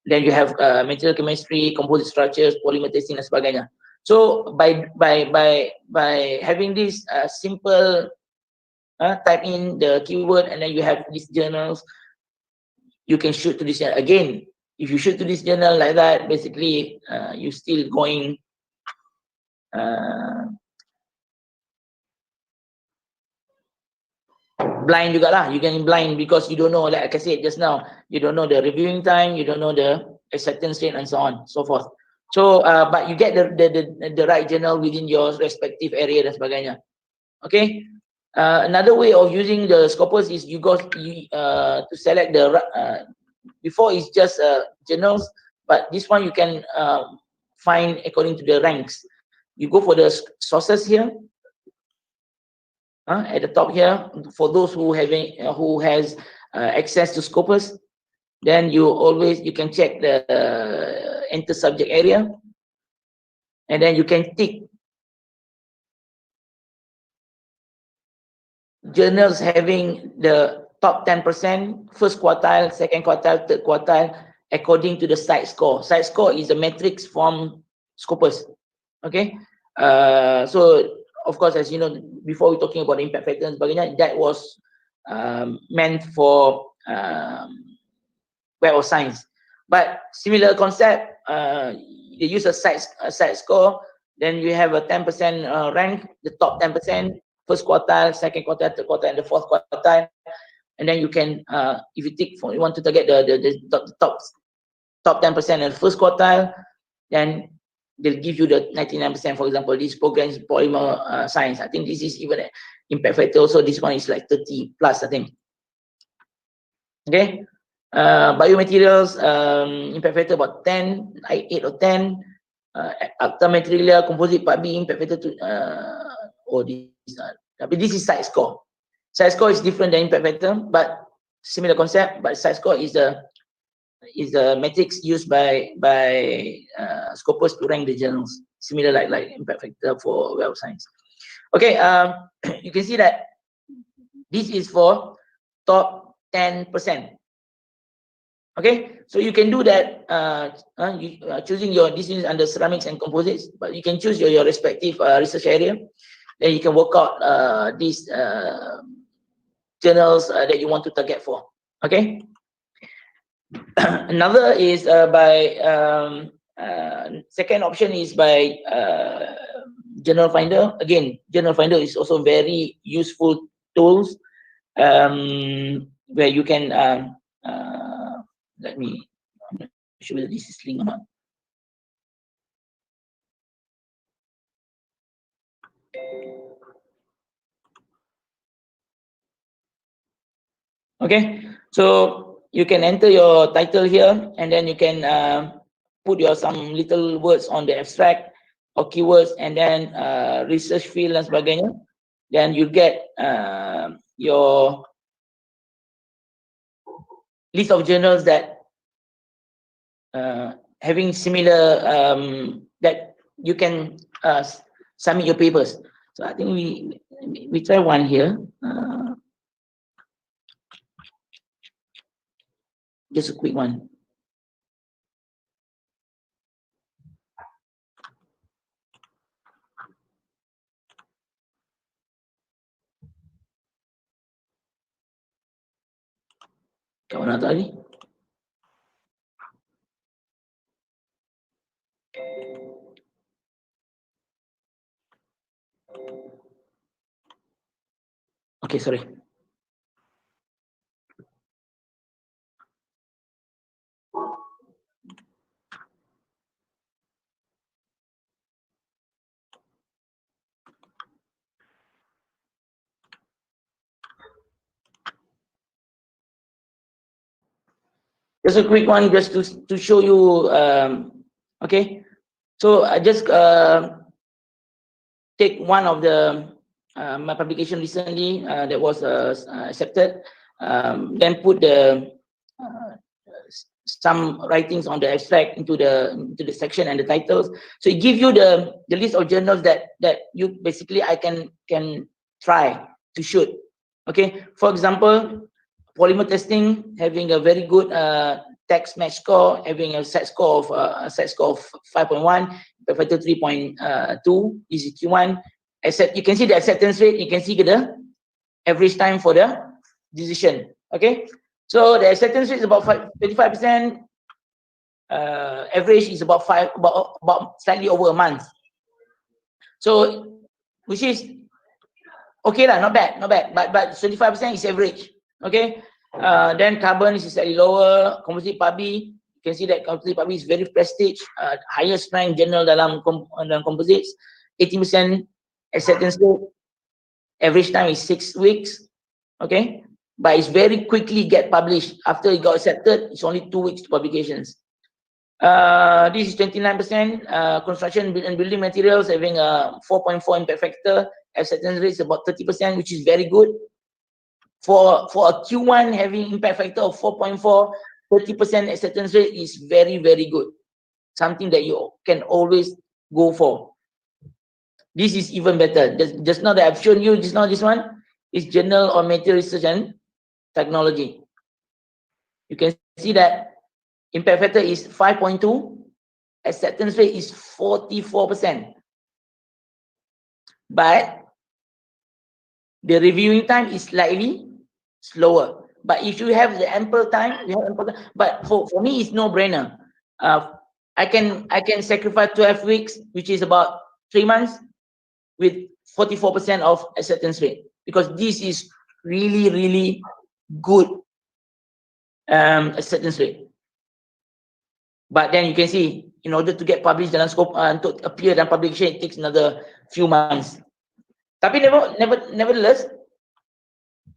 Then you have material chemistry, composite structures, polymer testing, dan sebagainya. So by having this simple type in the keyword, and then you have these journals, you can shoot to this journal. Again, if you shoot to this journal like that, basically you still going blind juga lah. You can blind because you don't know, like I said just now, you don't know the reviewing time, you don't know the acceptance rate, and so on, so forth. So, but you get the right journal within your respective area dan sebagainya. Okay. Another way of using the scopus is you go to select the before it's just journals, but this one you can find according to the ranks. You go for the sources here. At the top here, for those who has access to Scopus, then you can check the enter subject area, and then you can tick journals having the top 10%, first quartile, second quartile, third quartile, according to the site score. Site score is a matrix from Scopus. Okay, so of course, as you know, before we're talking about impact factor and sebagainya, that was meant for Web of Science. But similar concept, you use a site score, then you have a 10% rank, the top 10%, first quartile, second quartile, third quartile, and the fourth quartile. And then you can, if you tick for, you want to target the top 10% and first quartile, then they'll give you the 99%. For example, this program is polymer science. I think this is even impact factor. Also, this one is like 30 plus, I think. Okay. Biomaterials, impact factor about 10, like 8 or 10. Acta Materialia, composite part B, impact factor this is site score. Site score is different than impact factor, but similar concept. But site score is the metrics used by Scopus to rank the journals, similar like impact factor for Web of Science. Okay, you can see that this is for top 10%. Okay, so you can do that choosing your disciplines under ceramics and composites, but you can choose your respective research area. Then you can work out these journals that you want to target for. Okay. Another is by second option is by Journal Finder. Again, Journal Finder is also very useful tools where you can let me show you this is link or not. Okay, so you can enter your title here, and then you can put some little words on the abstract or keywords, and then research field dan sebagainya. Then you get your list of journals that having similar that you can submit your papers. So I think we try one here. Just a quick one. Kat mana tadi? Okay, sorry. Just a quick one, just to show you. Okay, so I just take one of the my publication recently that was accepted. Then put the some writings on the abstract into the section and the titles. So it gives you the list of journals that you basically I can try to shoot. Okay, for example, polymer testing having a very good text match score, having a set score of 5.1, Perfecto 3.2, Isi Q1. Except you can see the acceptance rate. You can see the average time for the decision. Okay, so the acceptance rate is about 25%. Average is about slightly over a month. So which is okay lah, not bad. But 25% is average. Okay. Then carbon is slightly lower. Composite Pabi, you can see that Composite Pabi is very prestige, highest ranked journal dalam composites. 18% acceptance rate. Average time is 6 weeks. Okay, but it's very quickly get published. After it got accepted, it's only 2 weeks to publications. This is 29%. Construction and building materials having a 4.4 impact factor. Acceptance rate is about 30%, which is very good. For a Q1 having impact factor of 4.4, 30% acceptance rate is very, very good. Something that you can always go for. This is even better. Just now that I've shown you, just now this one is Journal on Material Research and Technology. You can see that impact factor is 5.2, acceptance rate is 44%. But the reviewing time is slightly slower. But if you have the ample time, but for me it's no brainer. I can sacrifice 12 weeks, which is about 3 months, with 44% of acceptance rate, because this is really, really good acceptance rate. But then you can see, in order to get published dalam scope, to appear dalam publication, it takes another few months. Tapi nevertheless,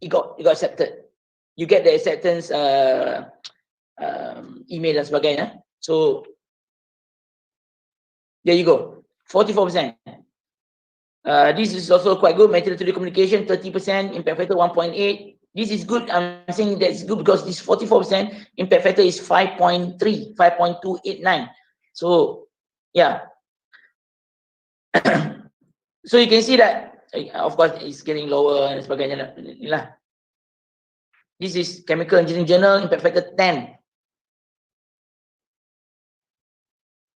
it got accepted. You get the acceptance email dan sebagainya. So there you go, 44%. This is also quite good. Material to communication 30%, impact factor 1.8. This is good. I'm saying that it's good because this 44%, impact factor is 5.3, 5.289. So yeah. So you can see that, of course, it's getting lower and sebagainya lah. This is Chemical Engineering Journal, impact factor 10.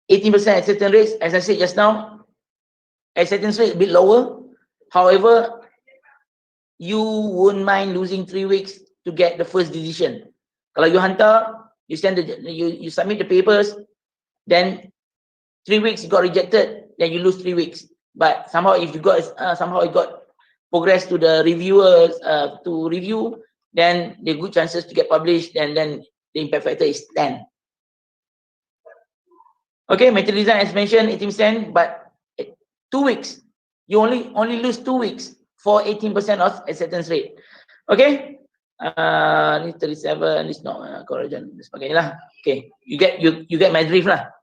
18% acceptance rates, as I said just now. Acceptance rate a bit lower. However, you won't mind losing 3 weeks to get the first decision. Kalau you hantar, you submit the papers, then 3 weeks you got rejected, then you lose 3 weeks. But somehow if you got somehow it got progress to the reviewers to review, then the good chances to get published, and then the impact factor is 10. Okay, material design as mentioned 18%, but 2 weeks. You only lose 2 weeks for 18% of acceptance rate. Okay. Ni 37, it's not correction. Sebagainya. Okay, you get my drift lah.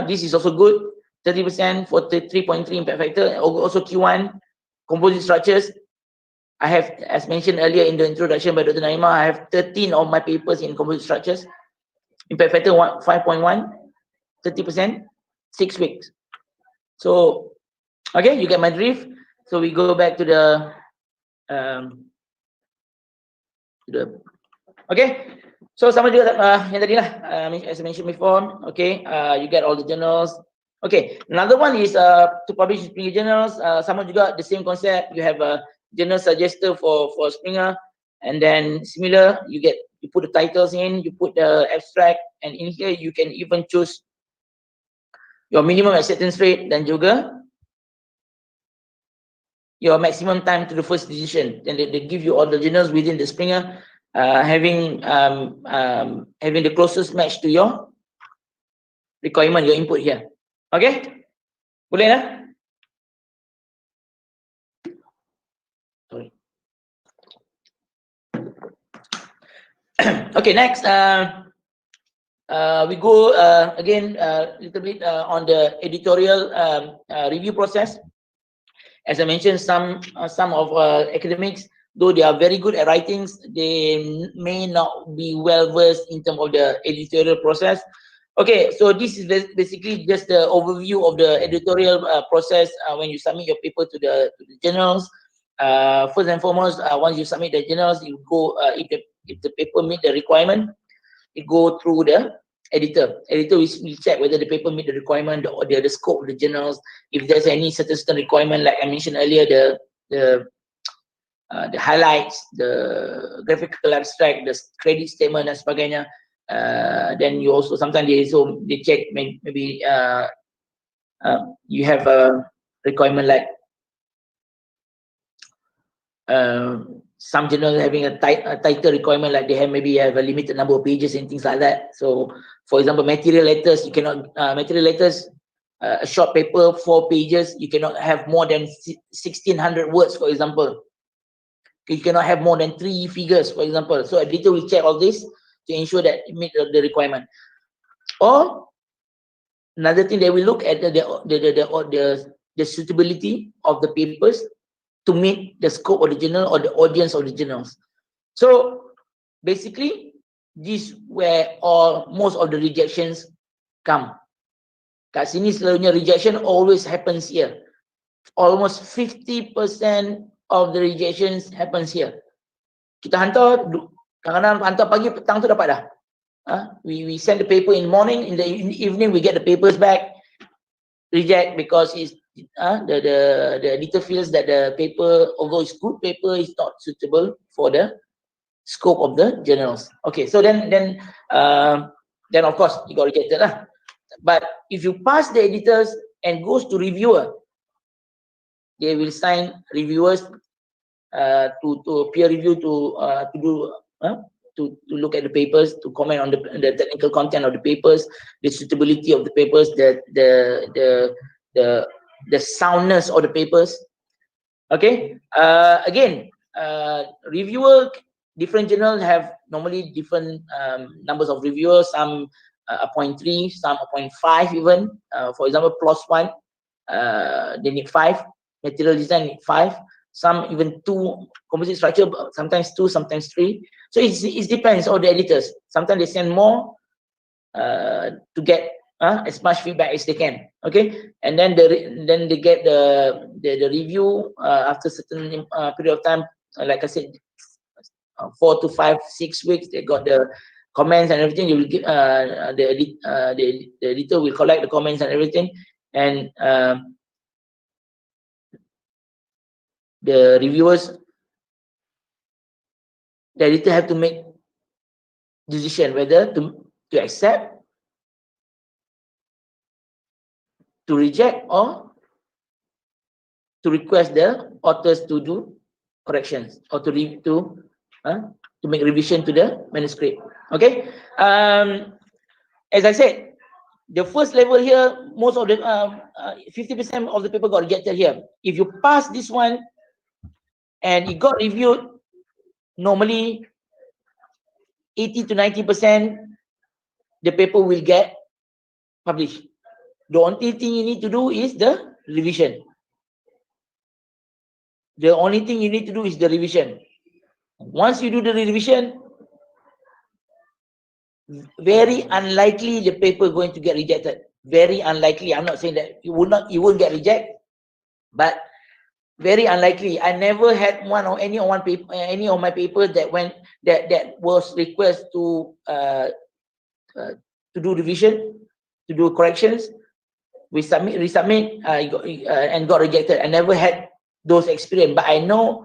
This is also good. 30% for 3.3 impact factor. Also Q1 composite structures. I have, as mentioned earlier in the introduction by Dr. Naima, I have 13 of my papers in composite structures. Impact factor 5.1, 30%, 6 weeks. So, okay, you get my drift. So we go back to the okay. So sama juga yang tadi lah, as I mentioned before. Okay, you get all the journals. Okay, another one is to publish Springer journals. Sama juga, the same concept. You have a journal suggester for Springer, and then similar. You put the titles in, you put the abstract, and in here you can even choose your minimum acceptance rate dan juga your maximum time to the first decision. Then they give you all the journals within the Springer, having the closest match to your requirement, your input here. Okay, boleh lah. Sorry. Okay, next. We go again a little bit on the editorial review process. As I mentioned, some of academics, though they are very good at writings, they may not be well versed in terms of the editorial process. Okay, so this is basically just the overview of the editorial process when you submit your paper to the journals. First and foremost, once you submit the journals, you go if the paper meet the requirement, it go through the editor. Editor will check whether the paper meet the requirement or the scope of the journals. If there's any certain requirement, like I mentioned earlier, the highlights, the graphical abstract, the credit statement dan sebagainya. Then you also sometimes they check maybe you have a requirement like some journals having a tighter requirement, like they maybe have a limited number of pages and things like that. So, for example, material letters, you cannot material letters, a short paper, 4 pages, you cannot have more than 1,600 words, for example. You cannot have more than 3 figures, for example. So, editor will check all this to ensure that it meets the requirement. Or another thing, they will look at the suitability of the papers to meet the scope of the journal or the audience of the journals. So basically, this where most of the rejections come. Kat sini selalunya rejection always happens here. Almost 50% of the rejections happens here. Kita hantar, kadang-kadang hantar pagi, petang tu dapat dah. We send the paper in the morning, in the evening we get the papers back. Reject because it's the editor feels that the paper, although it's good paper, is not suitable for the scope of the journals. Okay, so then of course you got rejected lah. But if you pass the editors and goes to reviewer, they will sign reviewers to peer review to look at the papers, to comment on the technical content of the papers, the suitability of the papers, the soundness of the papers. Okay, again, reviewer, different journals have normally different numbers of reviewers. Some appoint 3, some appoint 5 even. For example, PLOS 1, they need 5. Material design need 5. Some even 2. Composite structure, sometimes 2, sometimes 3. So it depends on the editors. Sometimes they send more to get as much feedback as they can. Okay, and then they get the review after certain period of time. Like I said, 4 to 5, 6 weeks. They got the comments and everything. You will give the editor will collect the comments and everything, and the reviewers, the editor have to make decision whether to accept, to reject, or to request the authors to do corrections or to make revision to the manuscript. Okay, as I said, the first level here, most of the 50% of the paper got rejected here. If you pass this one and it got reviewed, normally 80 to 90% the paper will get published. The only thing you need to do is the revision. The only thing you need to do is the revision. Once you do the revision, very unlikely the paper going to get rejected. Very unlikely. I'm not saying that you won't get rejected, but very unlikely. I never had any of my papers that was request to do revision, to do corrections. We resubmit, and got rejected. I never had those experience, but I know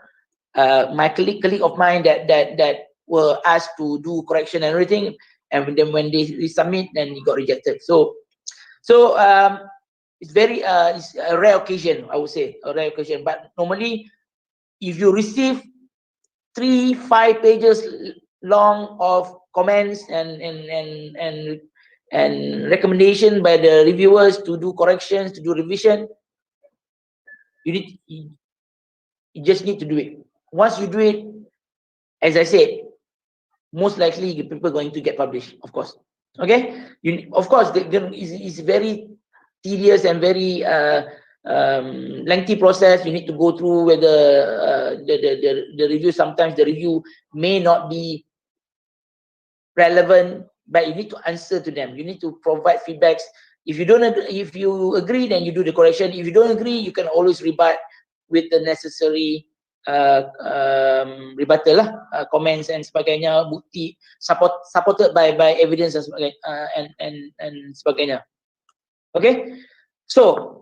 my colleague of mine that were asked to do correction and everything, and then when they resubmit, then it got rejected. So it's very it's a rare occasion, I would say, a rare occasion. But normally, if you receive 3-5 pages long of comments and recommendation by the reviewers to do corrections, to do revision, you just need to do it. Once you do it, as I said, most likely the paper going to get published, of course. Okay, of course, it's very tedious and very lengthy process. You need to go through whether the review, sometimes the review may not be relevant, but you need to answer to them. You need to provide feedbacks. If you don't agree, if you agree, then you do the correction. If you don't agree, you can always rebut with the necessary rebuttal lah, comments and sebagainya, bukti supported by evidence and sebagainya, and sebagainya. Okay, so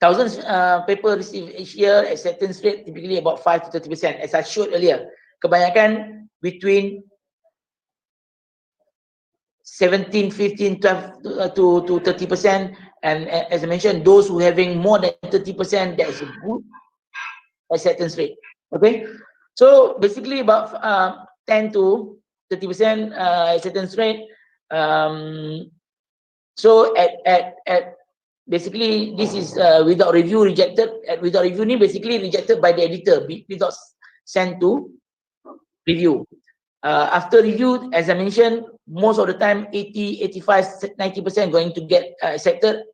thousands paper received each year, acceptance rate typically about 5 to 30%. As I showed earlier, kebanyakan between 17, 15, 12 to 30%, and as I mentioned, those who having more than 30%, that is a good acceptance rate. Okay, so basically about 10 to 30% acceptance rate. So at basically this is without review, rejected. Without review ni basically rejected by the editor, without sent to review. After review, as I mentioned, most of the time 80, 85, 90% going to get accepted,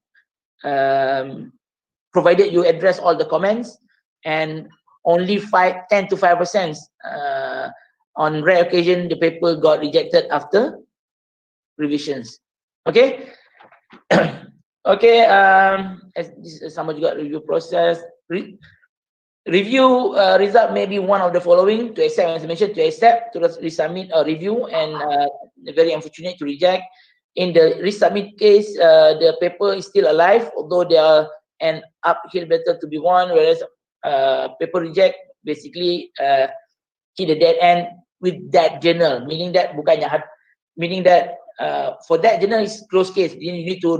provided you address all the comments, and only 10 to 5% on rare occasion the paper got rejected after revisions. Okay. Okay, as this is sama juga review process. Review result may be one of the following: to accept, as I mentioned, to accept, to resubmit a review, and very unfortunate to reject. In the resubmit case, the paper is still alive, although there are an uphill battle to be won, whereas paper reject basically hit a dead end with that journal, meaning that for that journal is closed case. You need to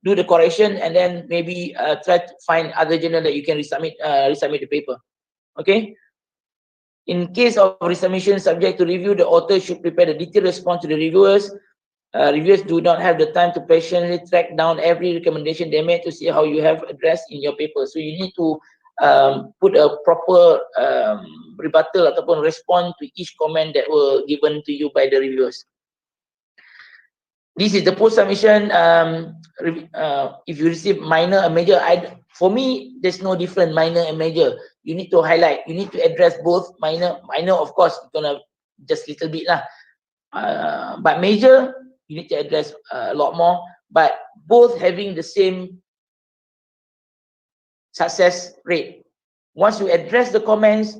do the correction, and then maybe try to find other journal that you can resubmit the paper. Okay. In case of resubmission subject to review, the author should prepare the detailed response to the reviewers. Reviewers do not have the time to patiently track down every recommendation they made to see how you have addressed in your paper. So you need to put a proper rebuttal ataupun respond to each comment that were given to you by the reviewers. This is the post submission. If you receive minor and major, for me, there's no different minor and major. You need to highlight. You need to address both. Minor, of course, gonna just little bit lah. But major, you need to address a lot more. But both having the same success rate. Once you address the comments,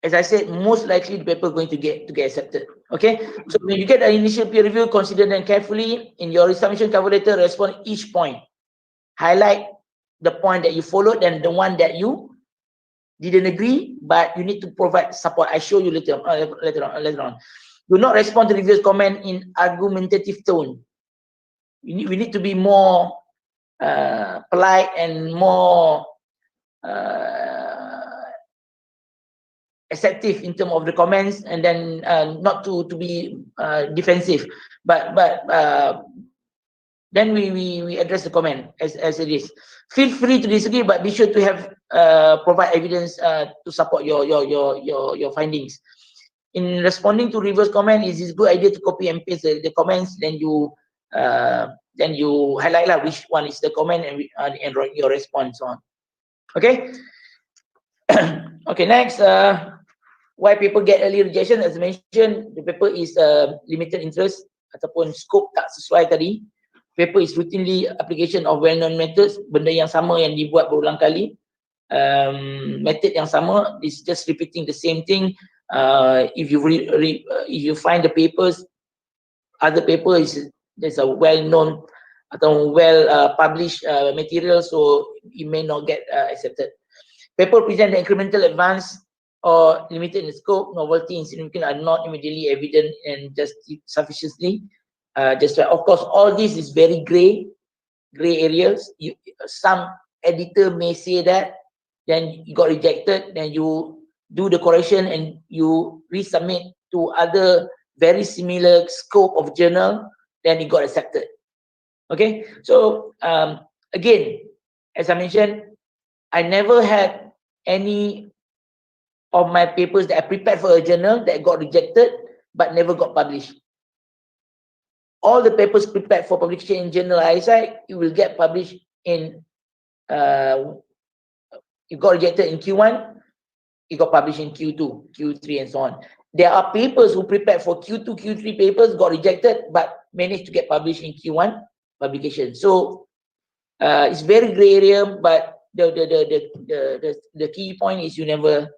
as I said, most likely the paper is going to get accepted. Okay, so when you get an initial peer review, consider them carefully. In your resubmission cover letter, respond each point. Highlight the point that you followed and the one that you didn't agree, but you need to provide support. I show you later on. Do not respond to reviewer's comment in argumentative tone. We need to be more polite and more acceptive in terms of the comments, and then not to be defensive, but then we address the comment as it is. Feel free to disagree, but be sure to have provide evidence to support your findings. In responding to reviewers' comment, it is a good idea to copy and paste the comments. Then you highlight lah which one is the comment and write your response on. Okay. Okay, next, why paper get early rejection? As I mentioned, the paper is limited interest ataupun scope tak sesuai tadi. Paper is routinely application of well-known methods, benda yang sama yang dibuat berulang kali. Method yang sama is just repeating the same thing. If you find the papers, other paper there's a well-known atau well-published material, so it may not get accepted. Paper present the incremental advance or limited in scope, novelty, insignificant are not immediately evident and just sufficiently justified. Of course, all this is very gray areas. Some editor may say that, then you got rejected, then you do the correction and you resubmit to other very similar scope of journal, then it got accepted. Okay, so again, as I mentioned, I never had any of my papers that I prepared for a journal that got rejected but never got published. all the papers prepared for publication in journal ISI, it will get published in, it got rejected in Q1, it got published in Q2, Q3, and so on. There are papers who prepared for Q2, Q3 papers, got rejected, but managed to get published in Q1 publication. So it's very gray area, but the key point is you never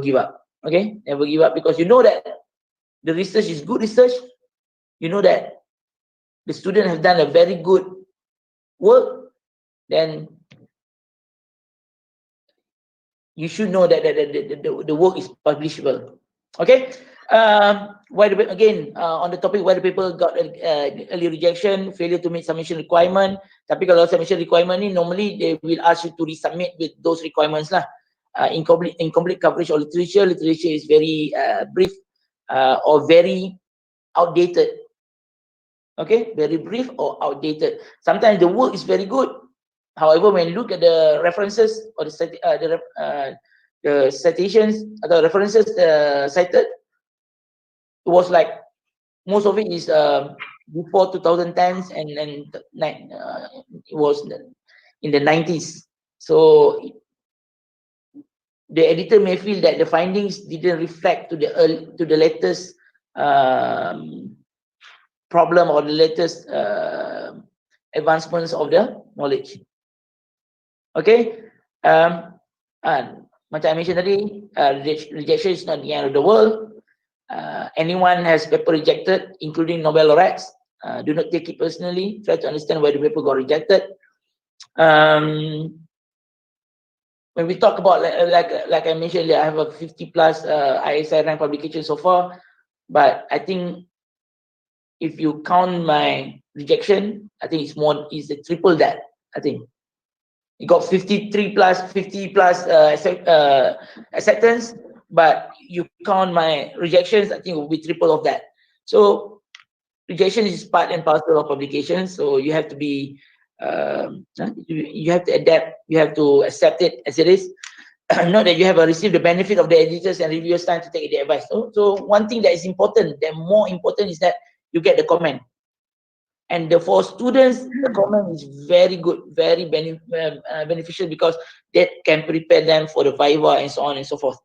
give up. Okay, never give up, because you know that the research is good research. You know that the student has done a very good work, then you should know that the work is publishable. Okay. Why again on the topic why the people got early rejection, failure to meet submission requirement. Tapi kalau submission requirement ni normally they will ask you to resubmit with those requirements lah. Incomplete coverage of literature. Literature is very brief or very outdated. Okay, very brief or outdated. Sometimes the work is very good. However, when you look at the references or the citations, the references cited, it was like most of it is before 2010s and it was in the 90s. So the editor may feel that the findings didn't reflect to the latest problem or the latest advancements of the knowledge. Okay, macam I mentioned tadi, rejection is not the end of the world. Anyone has paper rejected, including Nobel laureates. Do not take it personally. Try to understand why the paper got rejected. When we talk about like I mentioned, I have a 50+ ISI rank publication so far, but I think if you count my rejection, I think it's a triple that. I think it got 50+ acceptance, but you count my rejections, I think it will be triple of that. So rejection is part and parcel of publication. So you have to be, you have to adapt. You have to accept it as it is. Not that you have received the benefit of the editors and reviewers' time to take the advice. So one thing that is important, that more important, is that you get the comment. And for students, the comment is very good, very beneficial, because that can prepare them for the viva and so on and so forth.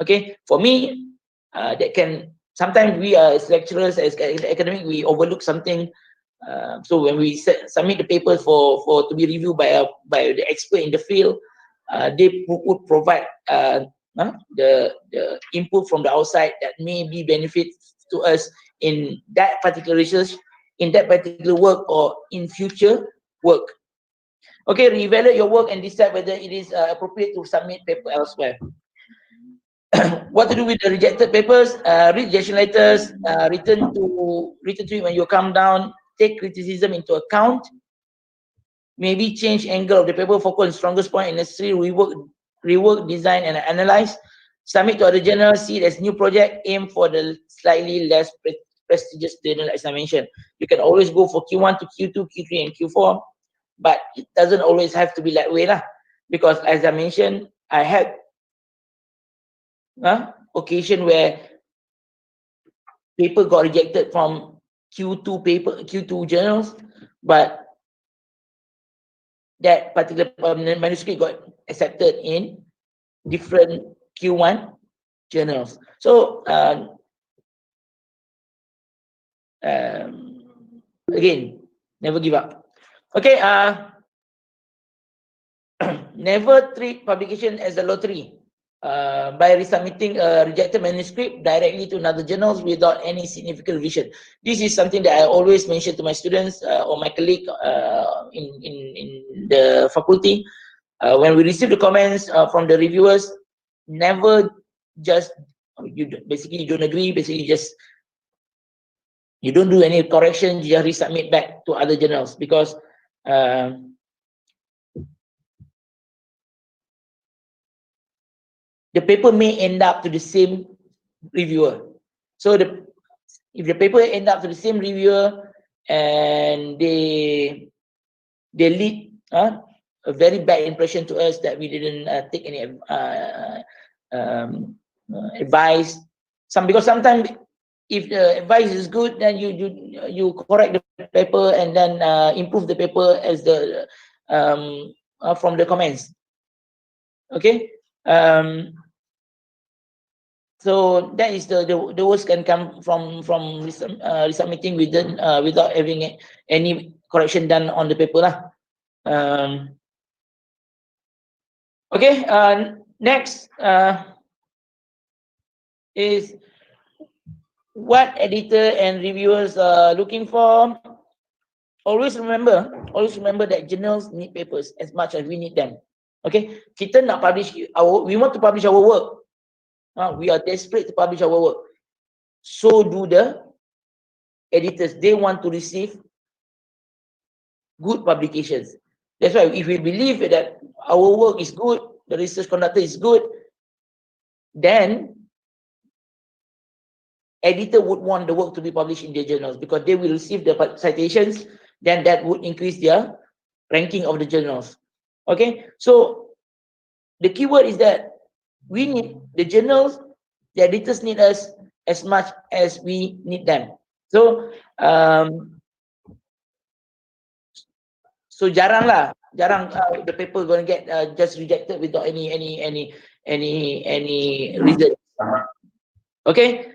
Okay, for me, that can, sometimes we as lecturers, as academic, we overlook something. So when we submit the papers for to be reviewed by the expert in the field, they would provide the input from the outside that may be benefit to us in that particular research, in that particular work, or in future work. Okay, reevaluate your work and decide whether it is appropriate to submit paper elsewhere. What to do with the rejected papers? Read rejection letters, written to it when you come down. Take criticism into account. Maybe change angle of the paper, focus on strongest point, and necessary rework, design, and analyze. Submit to other journals. See it as new project. Aim for the slightly less prestigious journal, as I mentioned. You can always go for Q1 to Q2, Q3, and Q4, but it doesn't always have to be that way lah. Because as I mentioned, I had occasion where paper got rejected from Q2 journals, but that particular manuscript got accepted in different Q1 journals. So again, never give up. Okay, never treat publication as a lottery by resubmitting a rejected manuscript directly to another journals without any significant revision. This is something that I always mention to my students or my colleague in the faculty. When we receive the comments from the reviewers, never just you don't agree, basically just you don't do any correction, you just resubmit back to other journals, because the paper may end up to the same reviewer. So if the paper end up to the same reviewer and they lead a very bad impression to us that we didn't take any advice. Because sometimes if the advice is good, then you correct the paper and then improve the paper as the from the comments. Okay. So that is the worst can come from resubmitting without having any correction done on the paper lah. Okay. Next is what editor and reviewers are looking for. Always remember that journals need papers as much as we need them. Okay, kita nak publish we want to publish our work. We are desperate to publish our work. So do the editors. They want to receive good publications. That's why if we believe that our work is good, the research conducted is good, then editor would want the work to be published in their journals because they will receive the citations. Then that would increase their ranking of the journals. Okay, so the keyword is that we need the journals, the editors need us as much as we need them. So jarang the paper going to get just rejected without any reason. Okay.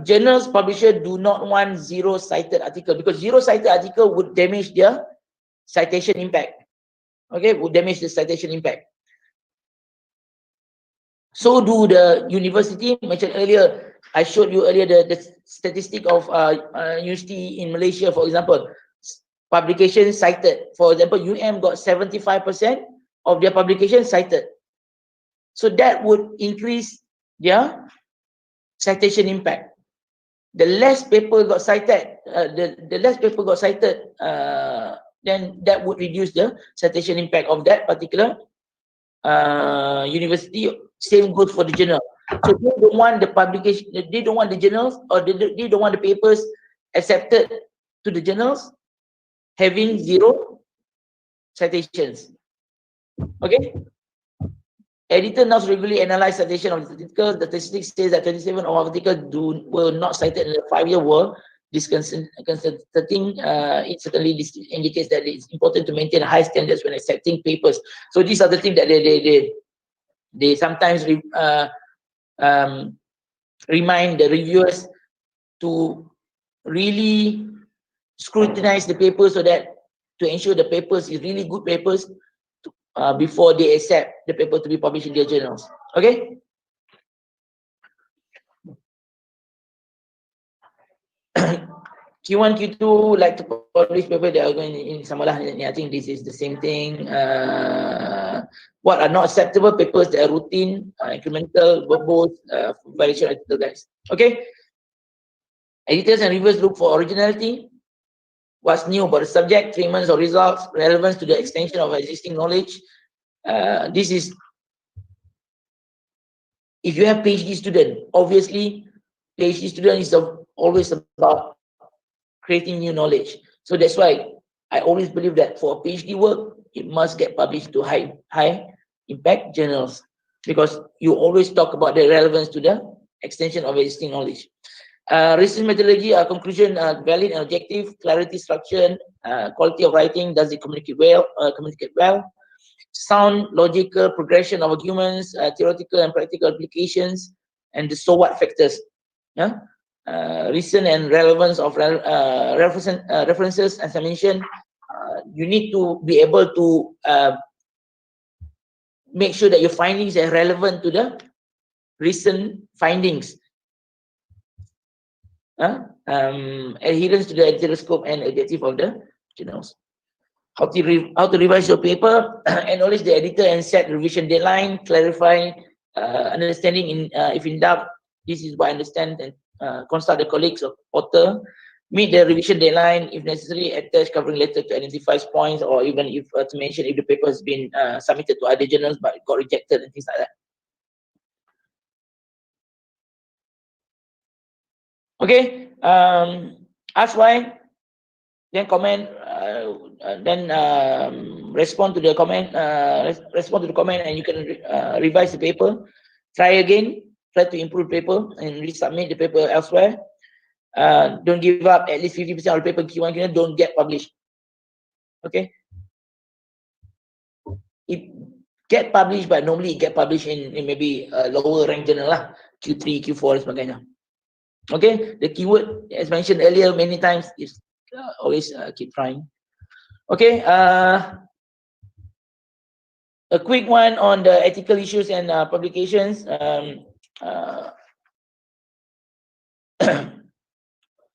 Journals publisher do not want zero cited article because zero cited article would damage their citation impact. Okay, would damage the citation impact. So do the university. Mentioned earlier, I showed you earlier the statistic of university in Malaysia, for example, publication cited. For example, UM got 75% of their publication cited. So that would increase their citation impact. The less paper got cited, the less paper got cited, then that would reduce the citation impact of that particular university. Same goes for the journal. So they don't want the publication, they don't want the journals, or they don't want the papers accepted to the journals having zero citations. Okay. Editor now regularly analyze citation of the article. The statistics says that 27 of articles were not cited in the 5-year war. Disconcerting. It certainly indicates that it's important to maintain high standards when accepting papers. So these are the things that they sometimes remind the reviewers to really scrutinize the papers so that to ensure the papers is really good papers before they accept the paper to be published in their journals. Okay. Q1, Q2 like to publish paper that are going in Samalah. I think this is the same thing. What are not acceptable papers that are routine, incremental, verbose, violation of ethical guides. Okay. Editors and reviewers look for originality. What's new about the subject, treatments or results, relevance to the extension of existing knowledge. This is, if you have PhD student, obviously PhD student is always about creating new knowledge. So that's why I always believe that for PhD work, it must get published to high impact journals because you always talk about the relevance to the extension of existing knowledge. Research methodology, conclusion, valid and objective, clarity, structure, quality of writing, does it communicate well, sound, logical progression of arguments, theoretical and practical applications, and the so what factors. Yeah, recent and relevance of references, as I mentioned. You need to be able to make sure that your findings are relevant to the recent findings. Adherence to the editorial scope and objective of the journals. How to revise your paper, acknowledge the editor and set revision deadline, clarify understanding in if in doubt, this is what I understand, and consult the colleagues of author, meet the revision deadline, if necessary, attach covering letter to identify points, or even if to mention if the paper has been submitted to other journals but got rejected and things like that. Okay, ask why, then comment, then respond to the comment, and you can revise the paper, try again, try to improve paper and resubmit the paper elsewhere. don't give up. At least 50% of the paper Q1, Q2 don't get published. Okay. It get published, but normally it get published in maybe a lower rank journal lah, Q3, Q4 dan sebagainya. Okay, the keyword as mentioned earlier many times is always keep trying. Okay, a quick one on the ethical issues and publications.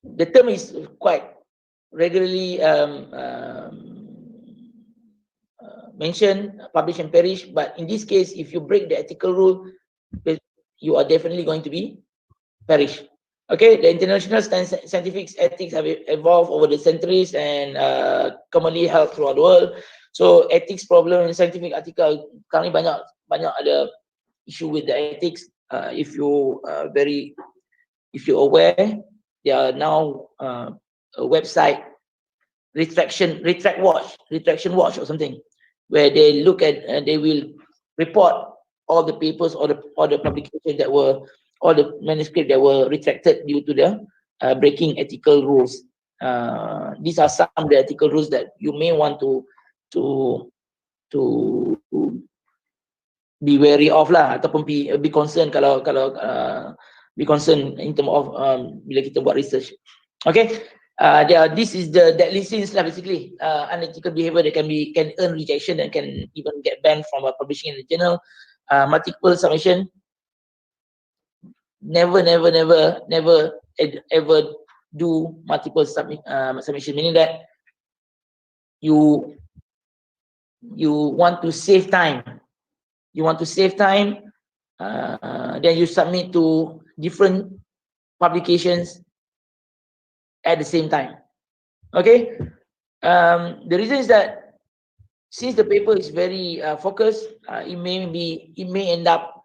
The term is quite regularly mentioned, publish and perish, but in this case, if you break the ethical rule, you are definitely going to be perish. Okay, the international scientific ethics have evolved over the centuries and commonly held throughout the world. So ethics problem in scientific article, currently banyak ada issue with the ethics. If you're aware, there are now a website, Rejection Watch or something, where they look at they will report all the papers or the publications that were, all the manuscripts that were retracted due to the breaking ethical rules. These are some of the ethical rules that you may want to be wary of lah, ataupun be concerned kalau be concerned in terms of bila kita buat research. Okay, this is the listings lah basically. Unethical behavior that can earn rejection and can even get banned from publishing in the journal. Multiple submission. Never ever do multiple submission, meaning that you want to save time. Then you submit to different publications at the same time. Okay, the reason is that since the paper is very focused, it may end up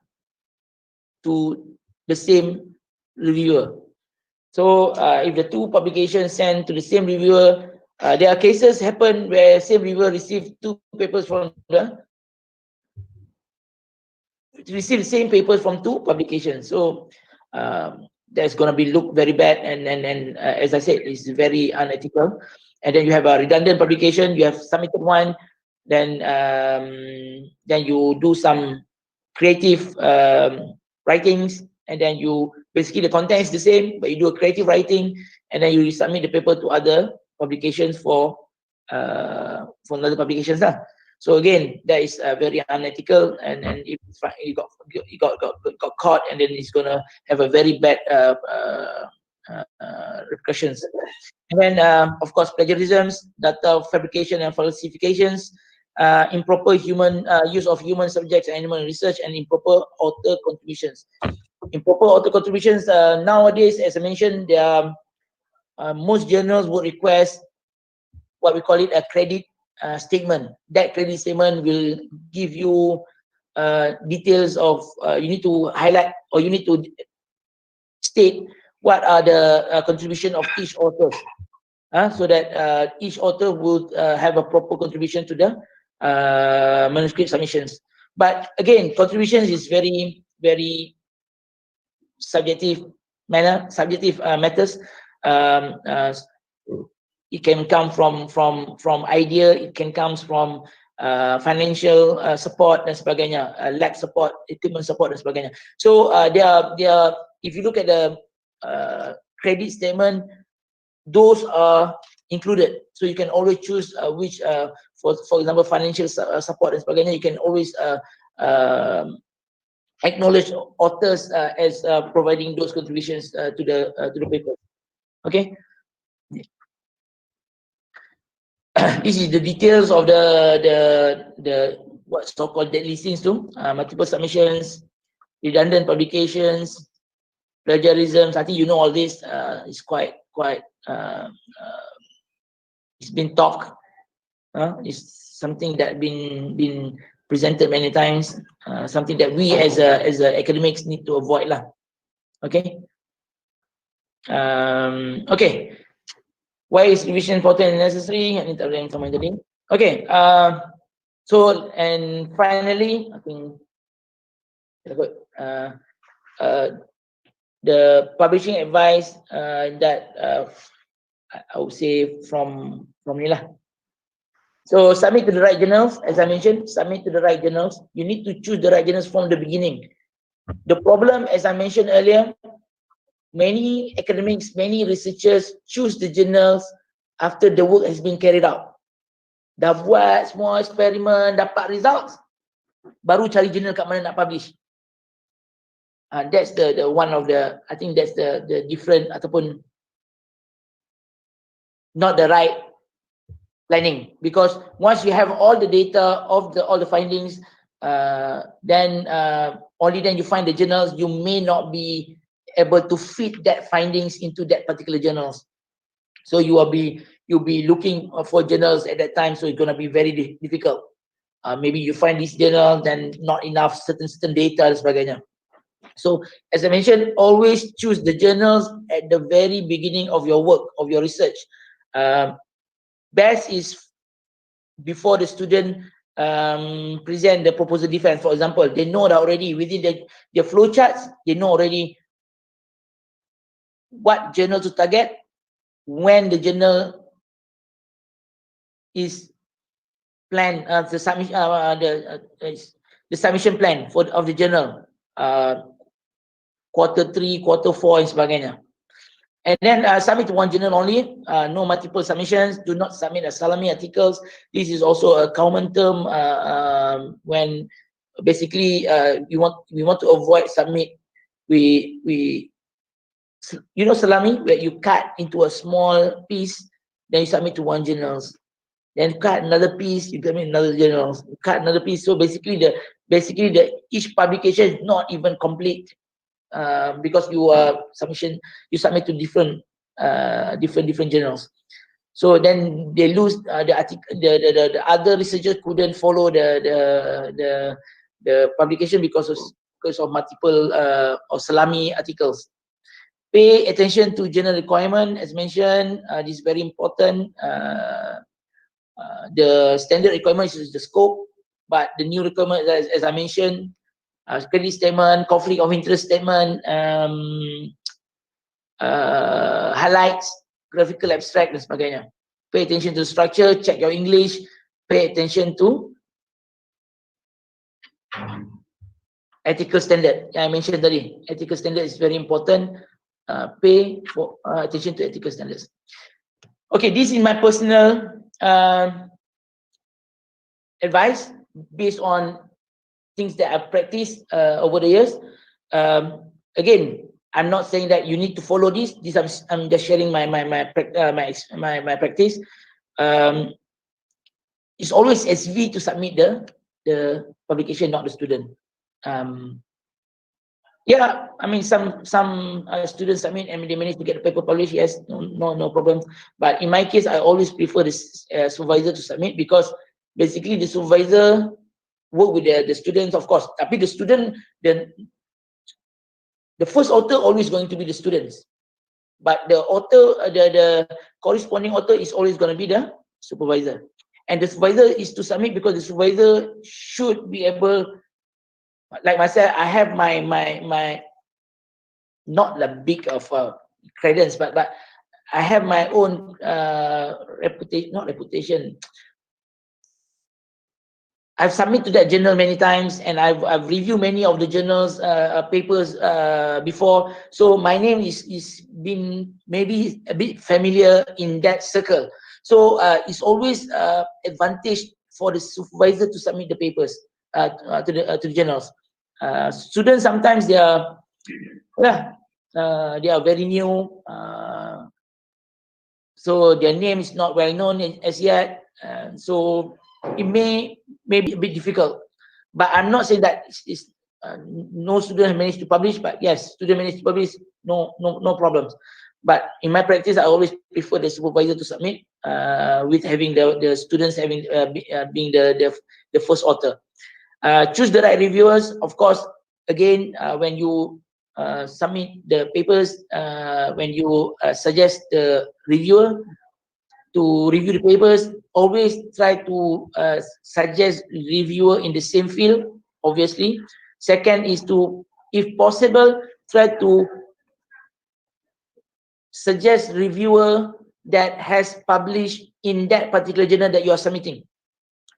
to the same reviewer. So if the two publications sent to the same reviewer, there are cases happen where same reviewer received two papers from the same papers from two publications. So that's going to be look very bad, and as I said, it's very unethical. And then you have a redundant publication. You have submitted one, then you do some creative writings, and then you basically the content is the same, but you do a creative writing, and then you submit the paper to other publications for another publications lah. So again, that is very unethical, and if it got caught, and then it's gonna have a very bad repercussions. And then of course plagiarisms, data fabrication and falsifications, improper use of human subjects and animal research, and improper author contributions. Improper author contributions, nowadays, as I mentioned, there are most journals would request what we call it a credit statement. That credit statement will give you details of, you need to highlight, or you need to state what are the contribution of each author, so that each author would have a proper contribution to the manuscript submissions. But again, contributions is very subjective matters. It can come from idea, it can come from financial support dan sebagainya, lab support, equipment support dan sebagainya. So they are if you look at the credit statement, those are included. So you can always choose which, for example, financial support dan sebagainya. You can always acknowledge authors as providing those contributions to the paper. Okay. This is the details of the what so-called dead listings too. Multiple submissions, redundant publications, plagiarisms. I think you know all this. It's quite it's been talked. It's something that been presented many times. Something that we as academics need to avoid lah. Okay. Okay. Why is revision important and necessary? I need to learn from my learning. Okay. So and finally, I think the publishing advice that I would say from me lah. So submit to the right journals, as I mentioned, submit to the right journals. You need to choose the right journals from the beginning. The problem, as I mentioned earlier, many academics, many researchers choose the journals after the work has been carried out. Dah buat semua eksperimen, dapat results, baru cari jurnal kat mana nak publish. That's the one of the, I think that's the different ataupun not the right planning, because once you have all the data of all the findings, then only then you find the journals. You may not be able to fit that findings into that particular journals. So you'll be looking for journals at that time. So it's gonna be very difficult. Maybe you find this journal, then not enough certain data dan sebagainya. So as I mentioned, always choose the journals at the very beginning of your work, of your research. Best is before the student present the proposal defense. For example, they know that already within the flow charts, they know already what journal to target, when the journal is planned, the submission plan of the journal, quarter 3, quarter 4 and sebagainya. And then submit to one journal only, no multiple submissions. Do not submit as salami articles. This is also a common term when basically we want to avoid submit. We you know salami, where you cut into a small piece, then you submit to one journal. Then cut another piece, you submit another journal. Cut another piece. So basically each publication is not even complete. Because you submit to different journals, so then they lose the article. The other researchers couldn't follow the publication because of multiple or salami articles. Pay attention to journal requirement, as mentioned. This is very important. The standard requirement is the scope, but the new requirement, as I mentioned, credit statement, conflict of interest statement, highlights, graphical abstract dan sebagainya. Pay attention to structure, check your English, pay attention to ethical standard. I mentioned tadi, ethical standard is very important. Pay attention to ethical standards. Okay, this is my personal advice based on things that I've practiced over the years. Again, I'm not saying that you need to follow this. I'm just sharing my practice. It's always SV to submit the publication, not the student. Yeah, I mean some students submit and they manage to get the paper published. Yes, no problem. But in my case, I always prefer the supervisor to submit, because basically the supervisor work with the students, of course. Tapi the student, the first author always going to be the students, but the author, the corresponding author is always going to be the supervisor. And the supervisor is to submit because the supervisor should be able, like myself, I have my not the big of credence, but I have my own reputation. I've submitted to that journal many times, and I've reviewed many of the journals papers before. So my name is been maybe a bit familiar in that circle. So it's always advantage for the supervisor to submit the papers to the journals. Students sometimes they are very new, so their name is not well known as yet. So it may be a bit difficult, but I'm not saying that no student managed to publish. But yes, student managed to publish, no problems. But in my practice, I always prefer the supervisor to submit, with having the students having being the first author. Choose the right reviewers, of course. Again, when you submit the papers, when you suggest the reviewer to review the papers, always try to suggest reviewer in the same field, obviously. Second is to, if possible, try to suggest reviewer that has published in that particular journal that you are submitting,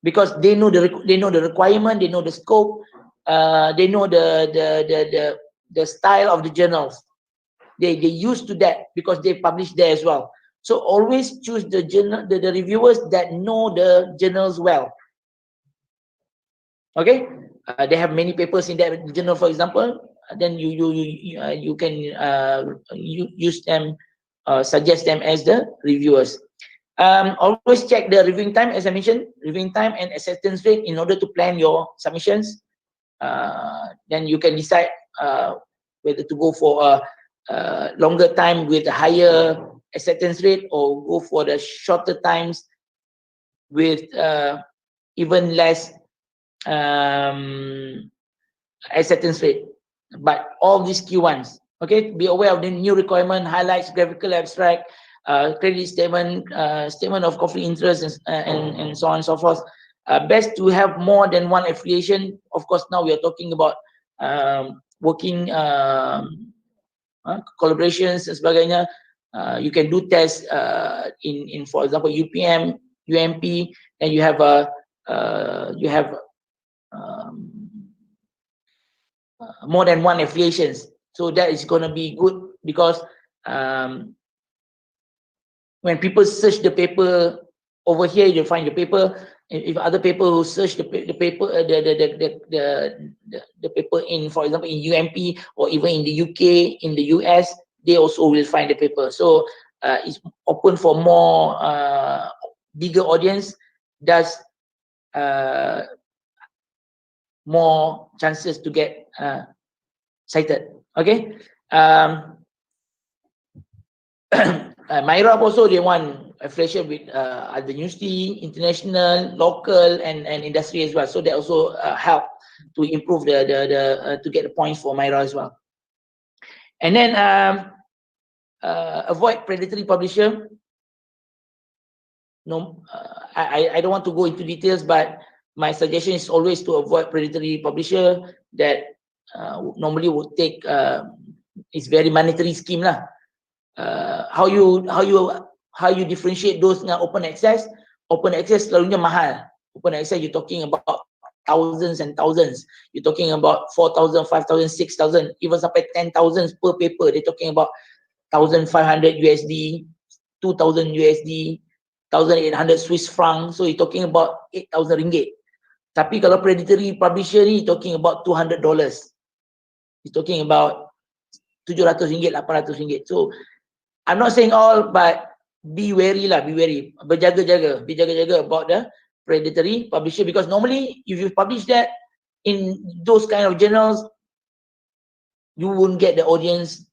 because they know the requirement, they know the scope, they know the style of the journals. They used to that because they publish there as well. So always choose the journal, the reviewers that know the journals well. Okay, they have many papers in that journal, for example. Then you can use them, suggest them as the reviewers. Always check the reviewing time, as I mentioned, reviewing time and acceptance rate in order to plan your submissions. Then you can decide whether to go for a longer time with a higher acceptance rate, or go for the shorter times with even less acceptance rate. But all these key ones, okay, be aware of the new requirement, highlights, graphical abstract, credit statement, statement of conflict interest, and so on and so forth. Best to have more than one affiliation. Of course, now we are talking about working collaborations and sebagainya. You can do tests in for example UPM, UMP, and you have more than one affiliations. So that is going to be good, because when people search the paper over here, you find the paper. If other people who search the paper, the paper in, for example, in UMP or even in the UK, in the US, they also will find the paper. So it's open for more bigger audience, thus more chances to get cited. Okay. Myra also, they want affiliation with other university, international, local, and industry as well. So they also help to improve to get the points for Myra as well. And then avoid predatory publisher. No, I don't want to go into details, but my suggestion is always to avoid predatory publisher that normally would take it's very monetary scheme lah. How you differentiate those dengan open access? Open access selalunya mahal. Open access you're talking about thousands and thousands. You're talking about 4,000, 5,000, 6,000, even sampai 10,000 per paper. They're talking about 1,500 USD, 2,000 USD, 1,800 Swiss franc. So you're talking about 8,000 ringgit. Tapi kalau predatory publisher ni, you're talking about $200. You're talking about 700 ringgit, 800 ringgit. So I'm not saying all, but be wary lah, be wary. Berjaga-jaga, be jaga-jaga about the predatory publisher, because normally if you publish that in those kind of journals, you won't get the audience.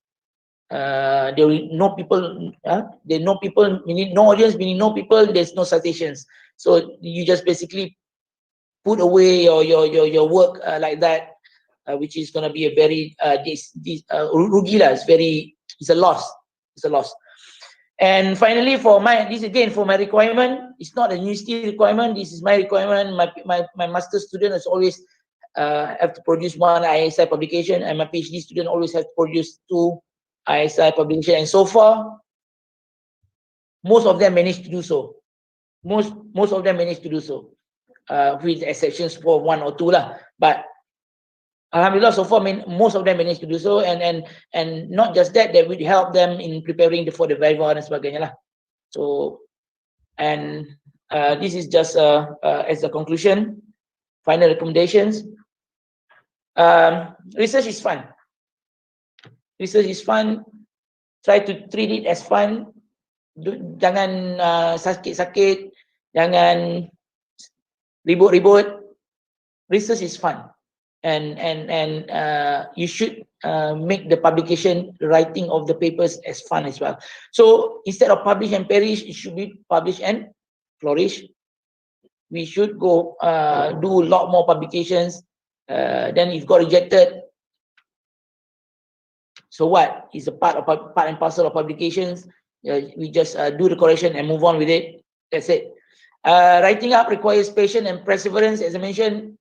They will know people. They know people. Meaning no audience, meaning no people. There's no citations. So you just basically put away your work like that, which is going to be a very rugi lah. It's a loss. It's a loss. And finally, for this again for my requirement, it's not a university requirement. This is my requirement. My master student has always have to produce one ISI publication, and my PhD student always have to produce 2 ISI publication. And so far, most of them managed to do so. Most of them managed to do so, with exceptions for 1 or 2 lah. But alhamdulillah, so far most of them managed to do so, and not just that, that would help them in preparing for the viva dan sebagainya lah. So, and this is just as a conclusion, final recommendations. Research is fun. Research is fun. Try to treat it as fun. Jangan sakit-sakit, jangan ribut-ribut. Research is fun. And you should make the publication, the writing of the papers as fun as well. So instead of publish and perish, it should be publish and flourish. We should go do a lot more publications. Then if got rejected, so what? It's a part and parcel of publications. We just do the correction and move on with it. That's it. Writing up requires patience and perseverance, as I mentioned.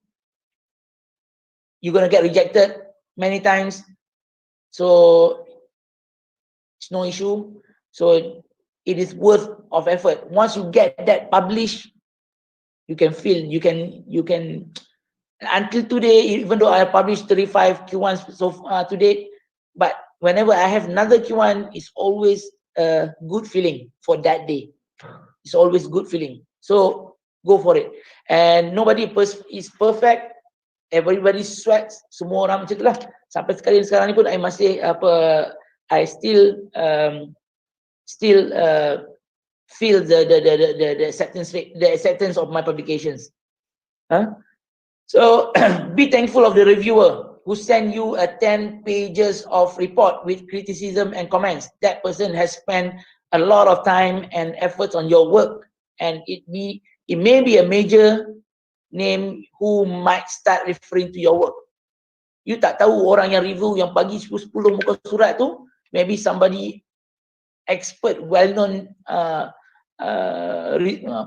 You're going to get rejected many times, so it's no issue. So it is worth of effort. Once you get that published, you can feel, you can, until today, even though I published 35 Q1s so far to date, but whenever I have another Q1, it's always a good feeling for that day. It's always good feeling. So go for it. And nobody is perfect. Everybody sweats. Semua orang macam itulah. Sampai sekarang ni pun I masih I still feel the acceptance rate, the acceptance of my publications. So be thankful of the reviewer who sent you a 10 pages of report with criticism and comments. That person has spent a lot of time and efforts on your work, and it may be a major name who might start referring to your work. You tak tahu orang yang review yang bagi 10 muka surat tu, maybe somebody expert, well-known